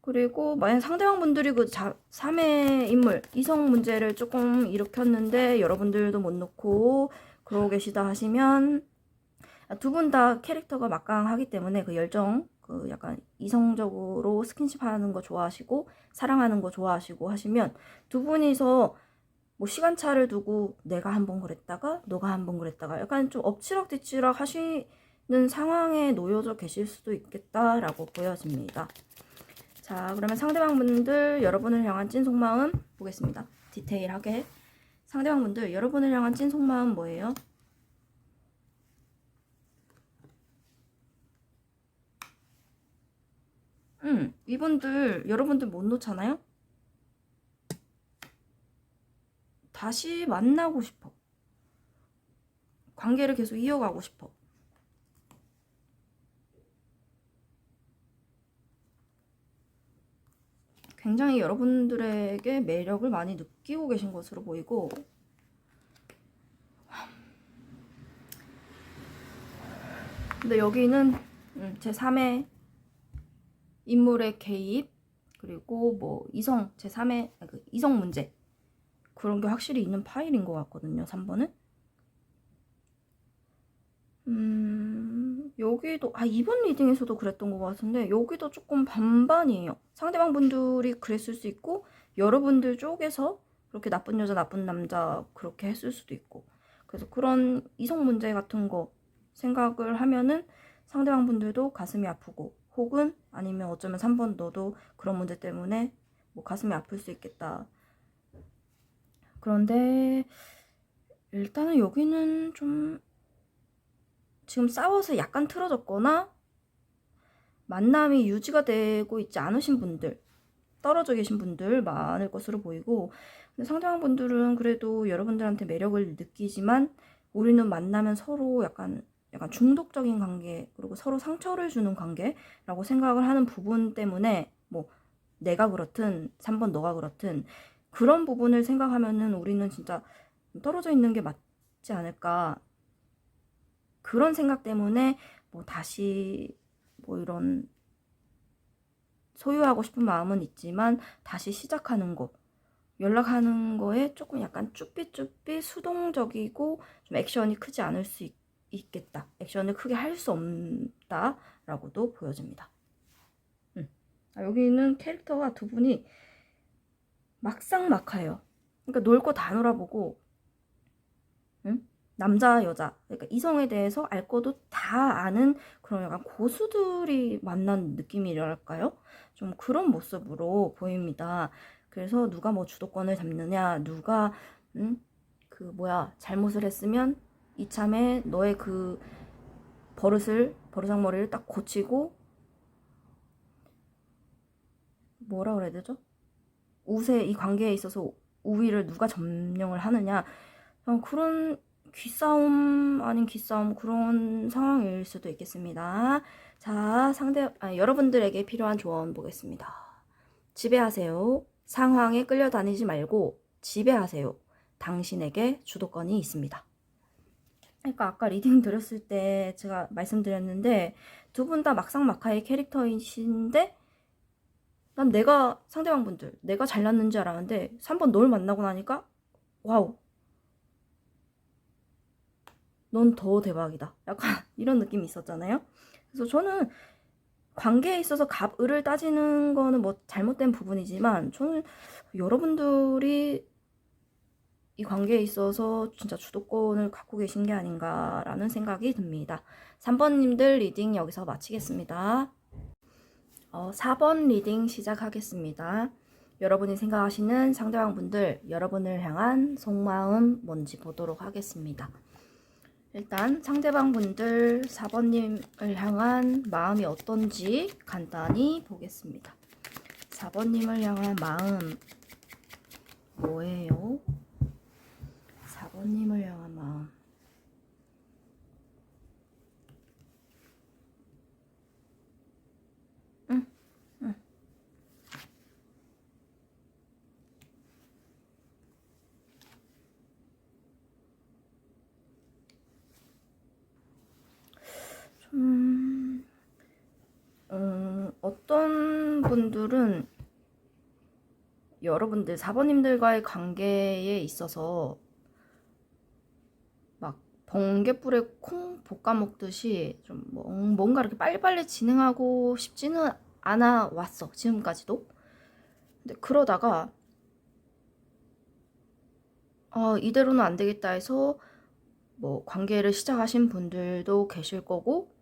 그리고 만약 상대방 분들이 그 3의 인물, 이성 문제를 조금 일으켰는데 여러분들도 못 놓고 그러고 계시다 하시면 두 분 다 캐릭터가 막강하기 때문에 그 열정, 그 약간 이성적으로 스킨십 하는 거 좋아하시고 사랑하는 거 좋아하시고 하시면 두 분이서 뭐 시간차를 두고 내가 한 번 그랬다가 너가 한 번 그랬다가 약간 좀 엎치락뒤치락 하시는 상황에 놓여져 계실 수도 있겠다라고 보여집니다. 자, 그러면 상대방 분들 여러분을 향한 찐 속마음 보겠습니다. 디테일하게. 상대방 분들 여러분을 향한 찐 속마음 뭐예요? 이분들 여러분들 못 놓잖아요? 다시 만나고 싶어. 관계를 계속 이어가고 싶어. 굉장히 여러분들에게 매력을 많이 느끼고 계신 것으로 보이고 근데 여기는 제3의 인물의 개입 그리고 뭐 이성 제3의 그 이성 문제 그런 게 확실히 있는 파일인 것 같거든요. 3번은 여기도 이번 리딩에서도 그랬던 것 같은데 여기도 조금 반반이에요. 상대방 분들이 그랬을 수 있고 여러분들 쪽에서 그렇게 나쁜 여자 나쁜 남자 그렇게 했을 수도 있고 그래서 그런 이성 문제 같은 거 생각을 하면은 상대방 분들도 가슴이 아프고 혹은 아니면 어쩌면 3번 너도 그런 문제 때문에 뭐 가슴이 아플 수 있겠다. 그런데 일단은 여기는 좀 지금 싸워서 약간 틀어졌거나 만남이 유지가 되고 있지 않으신 분들 떨어져 계신 분들 많을 것으로 보이고 근데 상대방 분들은 그래도 여러분들한테 매력을 느끼지만 우리는 만나면 서로 약간 중독적인 관계 그리고 서로 상처를 주는 관계라고 생각을 하는 부분 때문에 뭐 내가 그렇든 3번 너가 그렇든 그런 부분을 생각하면은 우리는 진짜 떨어져 있는 게 맞지 않을까 그런 생각 때문에 뭐 다시 뭐 이런 소유하고 싶은 마음은 있지만 다시 시작하는 거 연락하는 거에 조금 약간 쭈삣쭈삣 수동적이고 좀 액션이 크지 않을 수 있겠다. 액션을 크게 할 수 없다 라고도 보여집니다. 여기는 캐릭터가 두 분이 막상막하예요. 그러니까 놀 거 다 놀아보고 남자 여자 그러니까 이성에 대해서 알 것도 다 아는 그런 약간 고수들이 만난 느낌이랄까요? 좀 그런 모습으로 보입니다. 그래서 누가 뭐 주도권을 잡느냐 누가 잘못을 했으면 이참에 너의 그 버르장머리를 딱 고치고 뭐라 그래야 되죠? 이 관계에 있어서 우위를 누가 점령을 하느냐 그런 귀싸움 아닌 귀싸움 그런 상황일 수도 있겠습니다. 자, 여러분들에게 필요한 조언 보겠습니다. 지배하세요. 상황에 끌려다니지 말고 지배하세요. 당신에게 주도권이 있습니다. 그러니까 아까 리딩 드렸을 때 제가 말씀드렸는데 두 분 다 막상막하의 캐릭터이신데 난 내가 상대방 분들 내가 잘났는 줄 알았는데 3번 널 만나고 나니까 와우 넌 더 대박이다. 약간 이런 느낌이 있었잖아요. 그래서 저는 관계에 있어서 갑을을 따지는 거는 뭐 잘못된 부분이지만 저는 여러분들이 이 관계에 있어서 진짜 주도권을 갖고 계신 게 아닌가라는 생각이 듭니다. 3번님들 리딩 여기서 마치겠습니다. 4번 리딩 시작하겠습니다. 여러분이 생각하시는 상대방분들, 여러분을 향한 속마음 뭔지 보도록 하겠습니다. 일단 상대방분들 4번님을 향한 마음이 어떤지 간단히 보겠습니다. 4번님을 향한 마음 뭐예요? 4번님을 향한 마음. 어떤 분들은 여러분들 4번님들과의 관계에 있어서 막 번갯불에 콩 볶아 먹듯이 좀 뭔가 이렇게 빨리빨리 진행하고 싶지는 않아 왔어, 지금까지도. 근데 그러다가 이대로는 안 되겠다 해서 뭐 관계를 시작하신 분들도 계실 거고,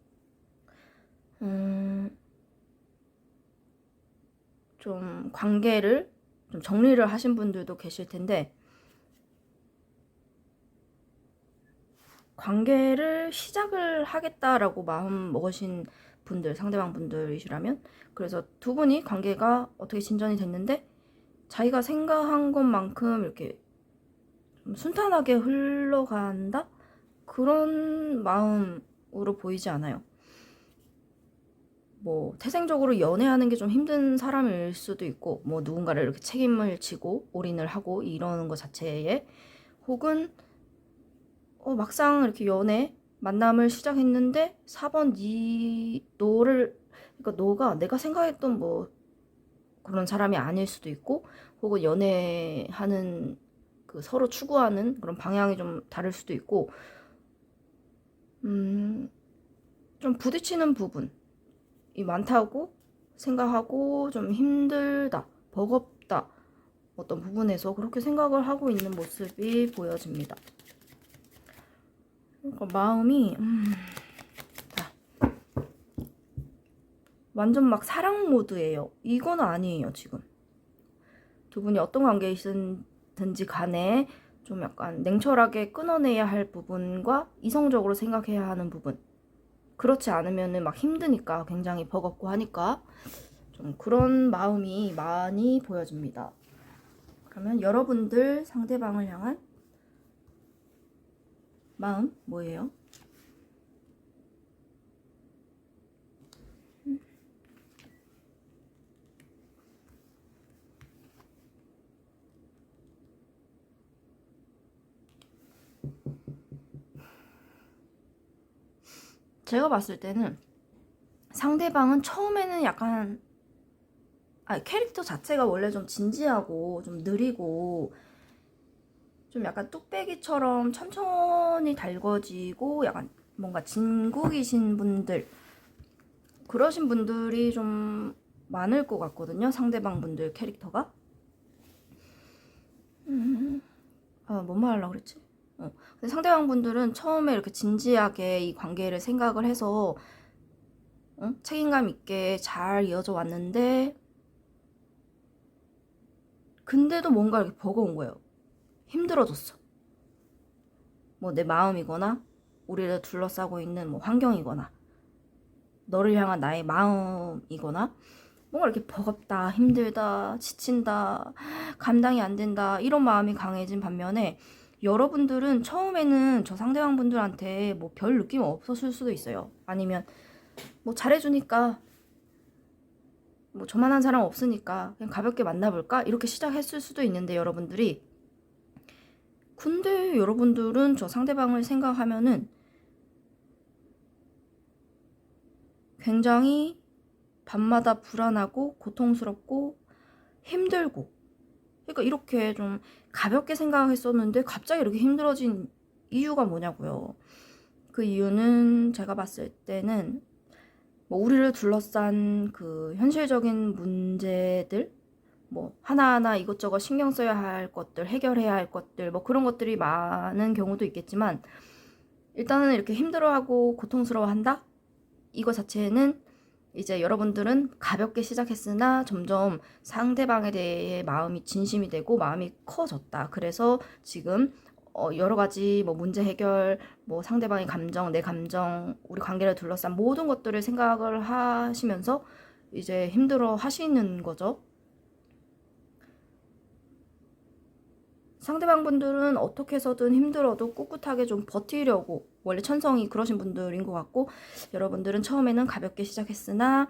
좀 관계를 좀 정리를 하신 분들도 계실 텐데, 관계를 시작을 하겠다라고 마음 먹으신 분들, 상대방 분들이시라면, 그래서 두 분이 관계가 어떻게 진전이 됐는데 자기가 생각한 것만큼 이렇게 좀 순탄하게 흘러간다? 그런 마음으로 보이지 않아요. 뭐 태생적으로 연애하는 게 좀 힘든 사람일 수도 있고, 뭐 누군가를 이렇게 책임을 지고 올인을 하고 이러는 것 자체에, 혹은 막상 이렇게 연애 만남을 시작했는데 4번 너를, 그러니까 너가 내가 생각했던 뭐 그런 사람이 아닐 수도 있고, 혹은 연애하는 그 서로 추구하는 그런 방향이 좀 다를 수도 있고, 좀 부딪히는 부분이 많다고 생각하고 좀 힘들다, 버겁다, 어떤 부분에서 그렇게 생각을 하고 있는 모습이 보여집니다. 그러니까 마음이 완전 막 사랑 모드예요. 이건 아니에요, 지금. 두 분이 어떤 관계에 있든지 간에 좀 약간 냉철하게 끊어내야 할 부분과 이성적으로 생각해야 하는 부분. 그렇지 않으면은 막 힘드니까, 굉장히 버겁고 하니까 좀 그런 마음이 많이 보여집니다. 그러면 여러분들 상대방을 향한 마음 뭐예요? 제가 봤을 때는 상대방은 처음에는 약간 캐릭터 자체가 원래 좀 진지하고 좀 느리고 좀 약간 뚝배기처럼 천천히 달궈지고 약간 뭔가 진국이신 분들, 그러신 분들이 좀 많을 것 같거든요, 상대방 분들 캐릭터가. 뭔 말 하려고 그랬지? 근데 상대방 분들은 처음에 이렇게 진지하게 이 관계를 생각을 해서 책임감 있게 잘 이어져 왔는데, 근데도 뭔가 이렇게 버거운 거예요. 힘들어졌어. 뭐 내 마음이거나 우리를 둘러싸고 있는 뭐 환경이거나 너를 향한 나의 마음이거나, 뭔가 이렇게 버겁다, 힘들다, 지친다, 감당이 안 된다, 이런 마음이 강해진 반면에, 여러분들은 처음에는 저 상대방 분들한테 뭐 별 느낌 없었을 수도 있어요. 아니면 뭐 잘해주니까, 뭐 저만한 사람 없으니까 그냥 가볍게 만나볼까, 이렇게 시작했을 수도 있는데, 여러분들이, 근데 여러분들은 저 상대방을 생각하면은 굉장히 밤마다 불안하고 고통스럽고 힘들고, 그러니까 이렇게 좀 가볍게 생각했었는데 갑자기 이렇게 힘들어진 이유가 뭐냐고요. 그 이유는 제가 봤을 때는 뭐 우리를 둘러싼 그 현실적인 문제들, 뭐 하나하나 이것저것 신경 써야 할 것들, 해결해야 할 것들, 뭐 그런 것들이 많은 경우도 있겠지만, 일단은 이렇게 힘들어하고 고통스러워한다? 이거 자체는 이제 여러분들은 가볍게 시작했으나 점점 상대방에 대해 마음이 진심이 되고 마음이 커졌다. 그래서 지금 여러 가지 뭐 문제 해결, 뭐 상대방의 감정, 내 감정, 우리 관계를 둘러싼 모든 것들을 생각을 하시면서 이제 힘들어 하시는 거죠. 상대방 분들은 어떻게 해서든 힘들어도 꿋꿋하게 좀 버티려고 원래 천성이 그러신 분들인 것 같고, 여러분들은 처음에는 가볍게 시작했으나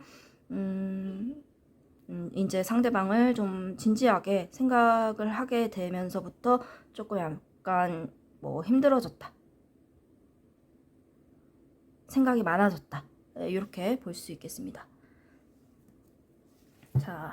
이제 상대방을 좀 진지하게 생각을 하게 되면서부터 조금 약간 뭐 힘들어졌다, 생각이 많아졌다, 이렇게 볼 수 있겠습니다. 자,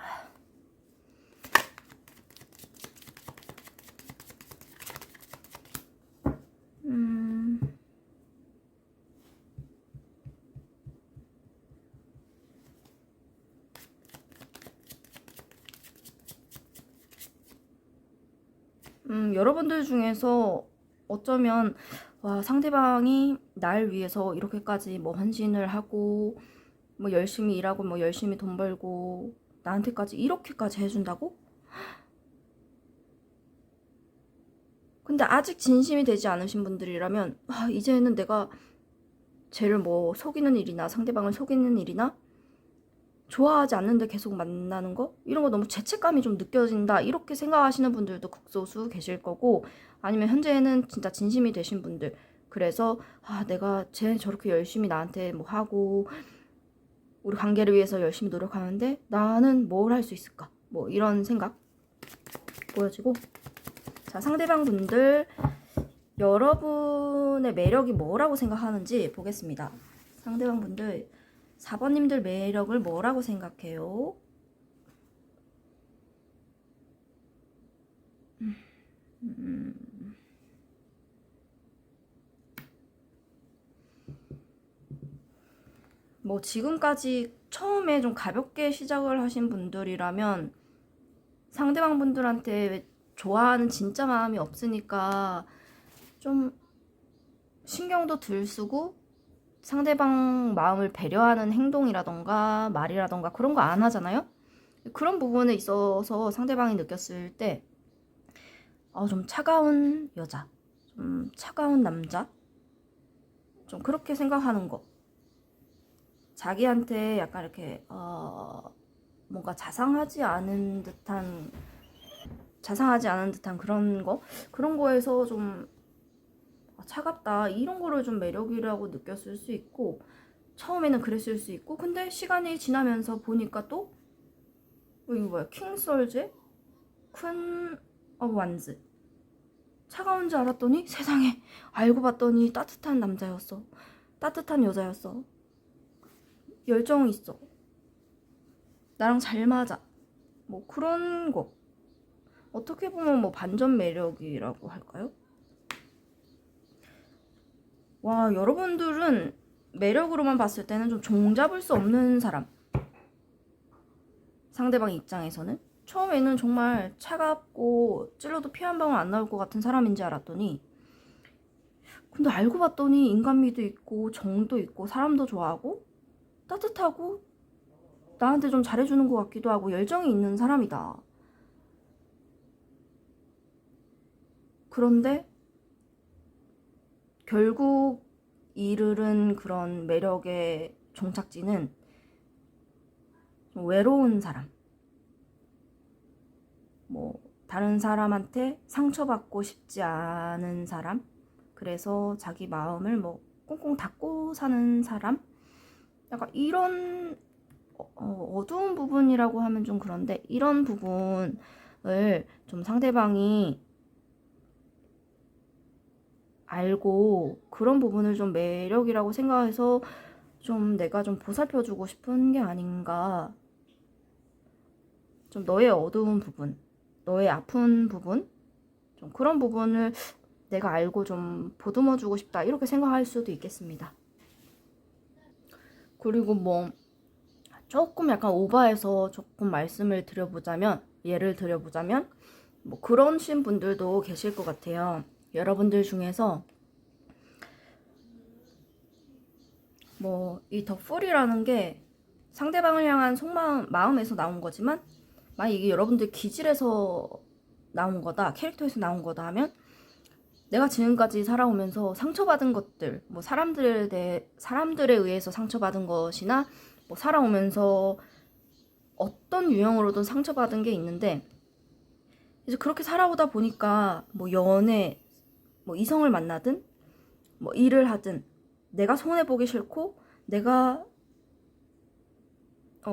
여러분들 중에서 어쩌면 와, 상대방이 날 위해서 이렇게까지 뭐 헌신을 하고 뭐 열심히 일하고 뭐 열심히 돈 벌고 나한테까지 이렇게까지 해준다고? 근데 아직 진심이 되지 않으신 분들이라면 이제는 내가 쟤를 뭐 속이는 일이나 상대방을 속이는 일이나 좋아하지 않는데 계속 만나는 거? 이런 거 너무 죄책감이 좀 느껴진다, 이렇게 생각하시는 분들도 극소수 계실 거고, 아니면 현재는 진짜 진심이 되신 분들, 그래서 내가 쟤 저렇게 열심히 나한테 뭐 하고 우리 관계를 위해서 열심히 노력하는데 나는 뭘 할 수 있을까? 뭐 이런 생각 보여지고, 자, 상대방 분들 여러분의 매력이 뭐라고 생각하는지 보겠습니다. 상대방 분들 4번님들 매력을 뭐라고 생각해요? 뭐 지금까지 처음에 좀 가볍게 시작을 하신 분들이라면 상대방 분들한테 좋아하는 진짜 마음이 없으니까 좀 신경도 덜 쓰고 상대방 마음을 배려하는 행동이라던가 말이라던가 그런 거 안 하잖아요? 그런 부분에 있어서 상대방이 느꼈을 때 좀 차가운 여자, 좀 차가운 남자, 좀 그렇게 생각하는 거. 자기한테 약간 이렇게 뭔가 자상하지 않은 듯한 그런 거에서 좀 차갑다, 이런 거를 좀 매력이라고 느꼈을 수 있고, 처음에는 그랬을 수 있고, 근데 시간이 지나면서 보니까 또 이거 뭐야, 킹솔제 퀸 오브 완즈, 차가운 줄 알았더니 세상에, 알고 봤더니 따뜻한 남자였어, 따뜻한 여자였어, 열정이 있어, 나랑 잘 맞아, 뭐 그런 거. 어떻게 보면 뭐 반전 매력이라고 할까요? 와, 여러분들은 매력으로만 봤을 때는 좀 종잡을 수 없는 사람, 상대방 입장에서는 처음에는 정말 차갑고 찔러도 피 한 방울 안 나올 것 같은 사람인지 알았더니, 근데 알고 봤더니 인간미도 있고 정도 있고 사람도 좋아하고 따뜻하고 나한테 좀 잘해주는 것 같기도 하고 열정이 있는 사람이다. 그런데 결국 이르른 그런 매력의 종착지는 좀 외로운 사람, 뭐 다른 사람한테 상처받고 싶지 않은 사람, 그래서 자기 마음을 뭐 꽁꽁 닫고 사는 사람, 약간 이런 어두운 부분이라고 하면 좀 그런데, 이런 부분을 좀 상대방이 알고 그런 부분을 좀 매력이라고 생각해서 좀 내가 좀 보살펴주고 싶은 게 아닌가. 좀 너의 어두운 부분, 너의 아픈 부분, 좀 그런 부분을 내가 알고 좀 보듬어주고 싶다, 이렇게 생각할 수도 있겠습니다. 그리고 뭐 조금 약간 오버해서 조금 말씀을 드려보자면, 예를 들어보자면 뭐 그러신 분들도 계실 것 같아요. 여러분들 중에서 뭐 이 더 풀이라는 게 상대방을 향한 속마음, 마음에서 나온 거지만 만약 이게 여러분들 기질에서 나온 거다, 캐릭터에서 나온 거다 하면 내가 지금까지 살아오면서 상처받은 것들, 뭐 사람들에 의해서 상처받은 것이나 뭐 살아오면서 어떤 유형으로든 상처받은 게 있는데 이제 그렇게 살아오다 보니까 뭐 연애, 뭐 이성을 만나든 뭐 일을 하든 내가 손해보기 싫고 내가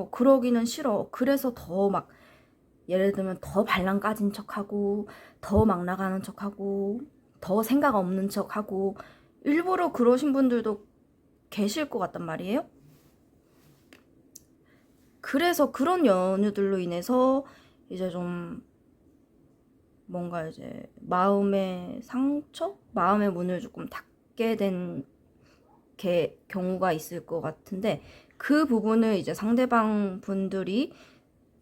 그러기는 싫어. 그래서 더 막 예를 들면 더 발랑 까진 척하고 더 막 나가는 척하고 더 생각 없는 척하고 일부러 그러신 분들도 계실 것 같단 말이에요. 그래서 그런 연유들로 인해서 이제 좀 뭔가 이제 마음의 상처? 마음의 문을 조금 닫게 된 경우가 있을 것 같은데 그 부분을 이제 상대방 분들이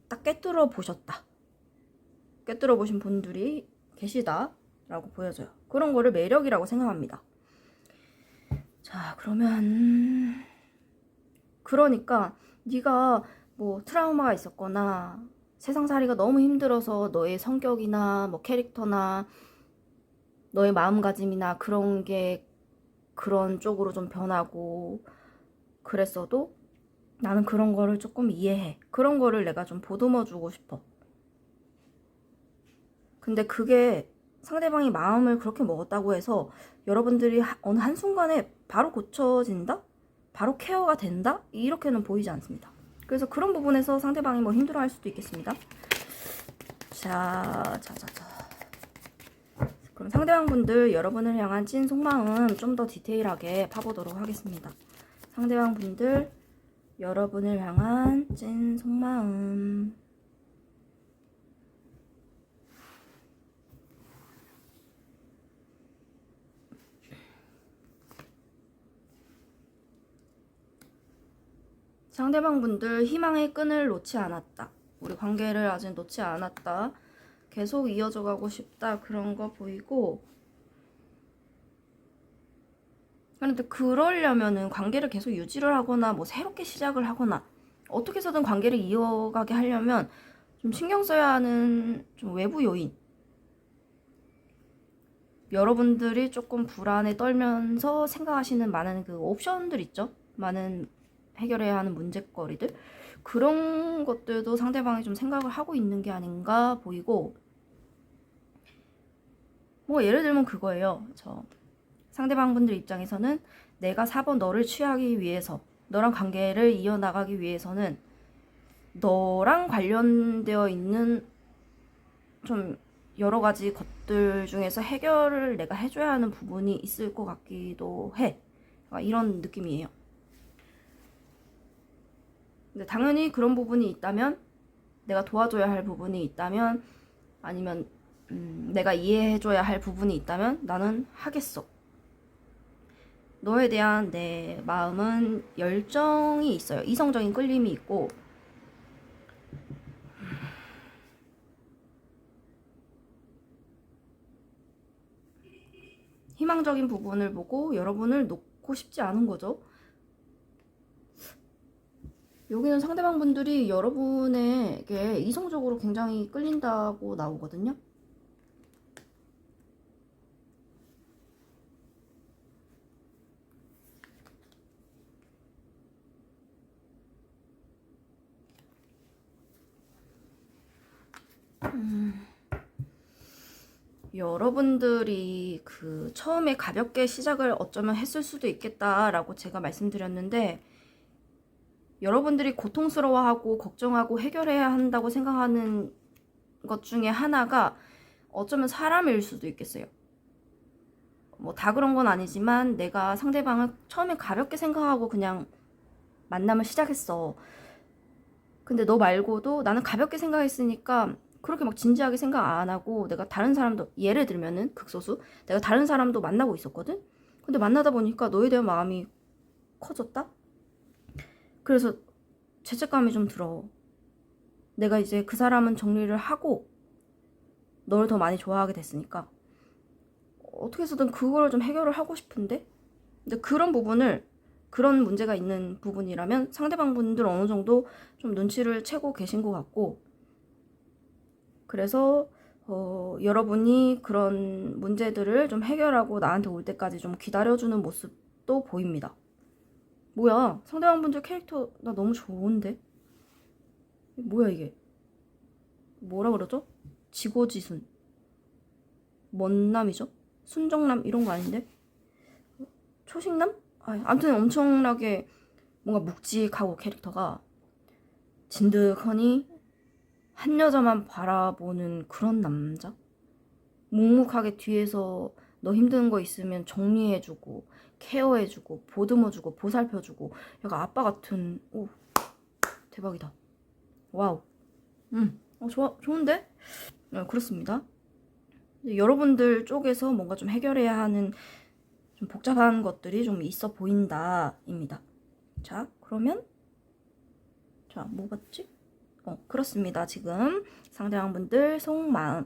딱 깨뚫어 보셨다. 깨뚫어 보신 분들이 계시다라고 보여져요. 그런 거를 매력이라고 생각합니다. 자, 그러니까 네가 뭐 트라우마가 있었거나 세상살이가 너무 힘들어서 너의 성격이나 뭐 캐릭터나 너의 마음가짐이나 그런 게 그런 쪽으로 좀 변하고 그랬어도 나는 그런 거를 조금 이해해. 그런 거를 내가 좀 보듬어 주고 싶어. 근데 그게 상대방이 마음을 그렇게 먹었다고 해서 여러분들이 어느 한순간에 바로 고쳐진다? 바로 케어가 된다? 이렇게는 보이지 않습니다. 그래서 그런 부분에서 상대방이 뭐 힘들어할 수도 있겠습니다. 자. 그럼 상대방 분들 여러분을 향한 찐 속마음 좀 더 디테일하게 파보도록 하겠습니다. 상대방 분들 여러분을 향한 찐 속마음. 상대방 분들 희망의 끈을 놓지 않았다. 우리 관계를 아직 놓지 않았다. 계속 이어져 가고 싶다. 그런 거 보이고. 그런데 그러려면은 관계를 계속 유지를 하거나 뭐 새롭게 시작을 하거나 어떻게 해서든 관계를 이어가게 하려면 좀 신경 써야 하는 좀 외부 요인. 여러분들이 조금 불안에 떨면서 생각하시는 많은 그 옵션들 있죠? 많은 해결해야 하는 문제거리들. 그런 것들도 상대방이 좀 생각을 하고 있는 게 아닌가 보이고, 뭐 예를 들면 그거예요. 상대방 분들 입장에서는 내가 4번 너를 취하기 위해서, 너랑 관계를 이어나가기 위해서는 너랑 관련되어 있는 좀 여러 가지 것들 중에서 해결을 내가 해줘야 하는 부분이 있을 것 같기도 해. 이런 느낌이에요. 근데 당연히 그런 부분이 있다면, 내가 도와줘야 할 부분이 있다면, 아니면 내가 이해해줘야 할 부분이 있다면 나는 하겠어. 너에 대한 내 마음은 열정이 있어요. 이성적인 끌림이 있고, 희망적인 부분을 보고 여러분을 놓고 싶지 않은 거죠. 여기는 상대방 분들이 여러분에게 이성적으로 굉장히 끌린다고 나오거든요. 여러분들이 그 처음에 가볍게 시작을 어쩌면 했을 수도 있겠다라고 제가 말씀드렸는데, 여러분들이 고통스러워하고 걱정하고 해결해야 한다고 생각하는 것 중에 하나가 어쩌면 사람일 수도 있겠어요. 뭐 다 그런 건 아니지만 내가 상대방을 처음에 가볍게 생각하고 그냥 만남을 시작했어. 근데 너 말고도 나는 가볍게 생각했으니까 그렇게 막 진지하게 생각 안 하고 내가 다른 사람도, 예를 들면은 극소수 내가 다른 사람도 만나고 있었거든. 근데 만나다 보니까 너에 대한 마음이 커졌다. 그래서 죄책감이 좀 들어. 내가 이제 그 사람은 정리를 하고 너를 더 많이 좋아하게 됐으니까 어떻게 해서든 그걸 좀 해결을 하고 싶은데, 근데 그런 부분을 그런 문제가 있는 부분이라면 상대방분들 어느 정도 좀 눈치를 채고 계신 것 같고, 그래서 여러분이 그런 문제들을 좀 해결하고 나한테 올 때까지 좀 기다려주는 모습도 보입니다. 뭐야, 상대방분들 캐릭터 나 너무 좋은데? 뭐야 이게? 뭐라 그러죠? 지고지순, 먼남이죠? 순정남 이런 거 아닌데? 초식남? 아무튼 엄청나게 뭔가 묵직하고 캐릭터가 진득하니 한 여자만 바라보는 그런 남자? 묵묵하게 뒤에서 너 힘든 거 있으면 정리해주고 케어해주고 보듬어주고 보살펴주고 약간 아빠 같은. 오, 대박이다. 와우. 좋은데? 그렇습니다. 여러분들 쪽에서 뭔가 좀 해결해야 하는 좀 복잡한 것들이 좀 있어 보인다입니다. 자, 그러면 뭐 봤지? 그렇습니다. 지금 상대방분들 속마음.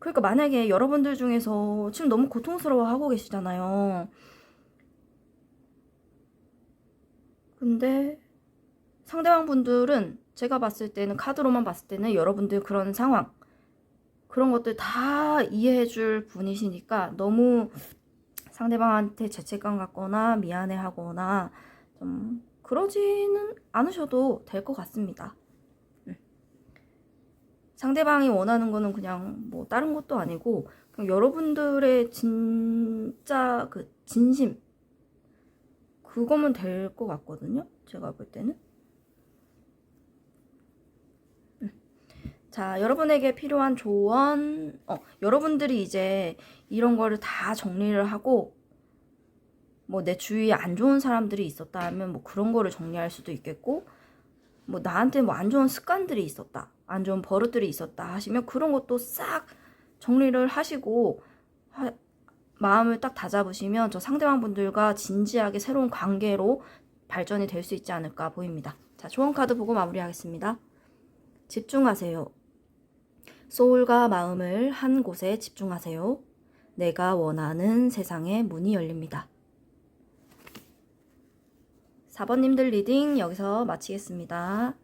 그러니까 만약에 여러분들 중에서 지금 너무 고통스러워 하고 계시잖아요. 근데 상대방분들은 제가 봤을 때는, 카드로만 봤을 때는 여러분들 그런 상황, 그런 것들 다 이해해줄 분이시니까 너무 상대방한테 죄책감 갖거나 미안해하거나 좀 그러지는 않으셔도 될 것 같습니다. 상대방이 원하는 거는 그냥 뭐 다른 것도 아니고 그냥 여러분들의 진짜 그 진심, 그거면 될 것 같거든요. 제가 볼 때는. 자, 여러분에게 필요한 조언. 여러분들이 이제 이런 거를 다 정리를 하고, 뭐 내 주위에 안 좋은 사람들이 있었다 하면 뭐 그런 거를 정리할 수도 있겠고, 뭐 나한테 뭐 안 좋은 습관들이 있었다, 안 좋은 버릇들이 있었다 하시면 그런 것도 싹 정리를 하시고 마음을 딱 다잡으시면 저 상대방분들과 진지하게 새로운 관계로 발전이 될 수 있지 않을까 보입니다. 자, 조언 카드 보고 마무리하겠습니다. 집중하세요. 소울과 마음을 한 곳에 집중하세요. 내가 원하는 세상의 문이 열립니다. 4번님들 리딩 여기서 마치겠습니다.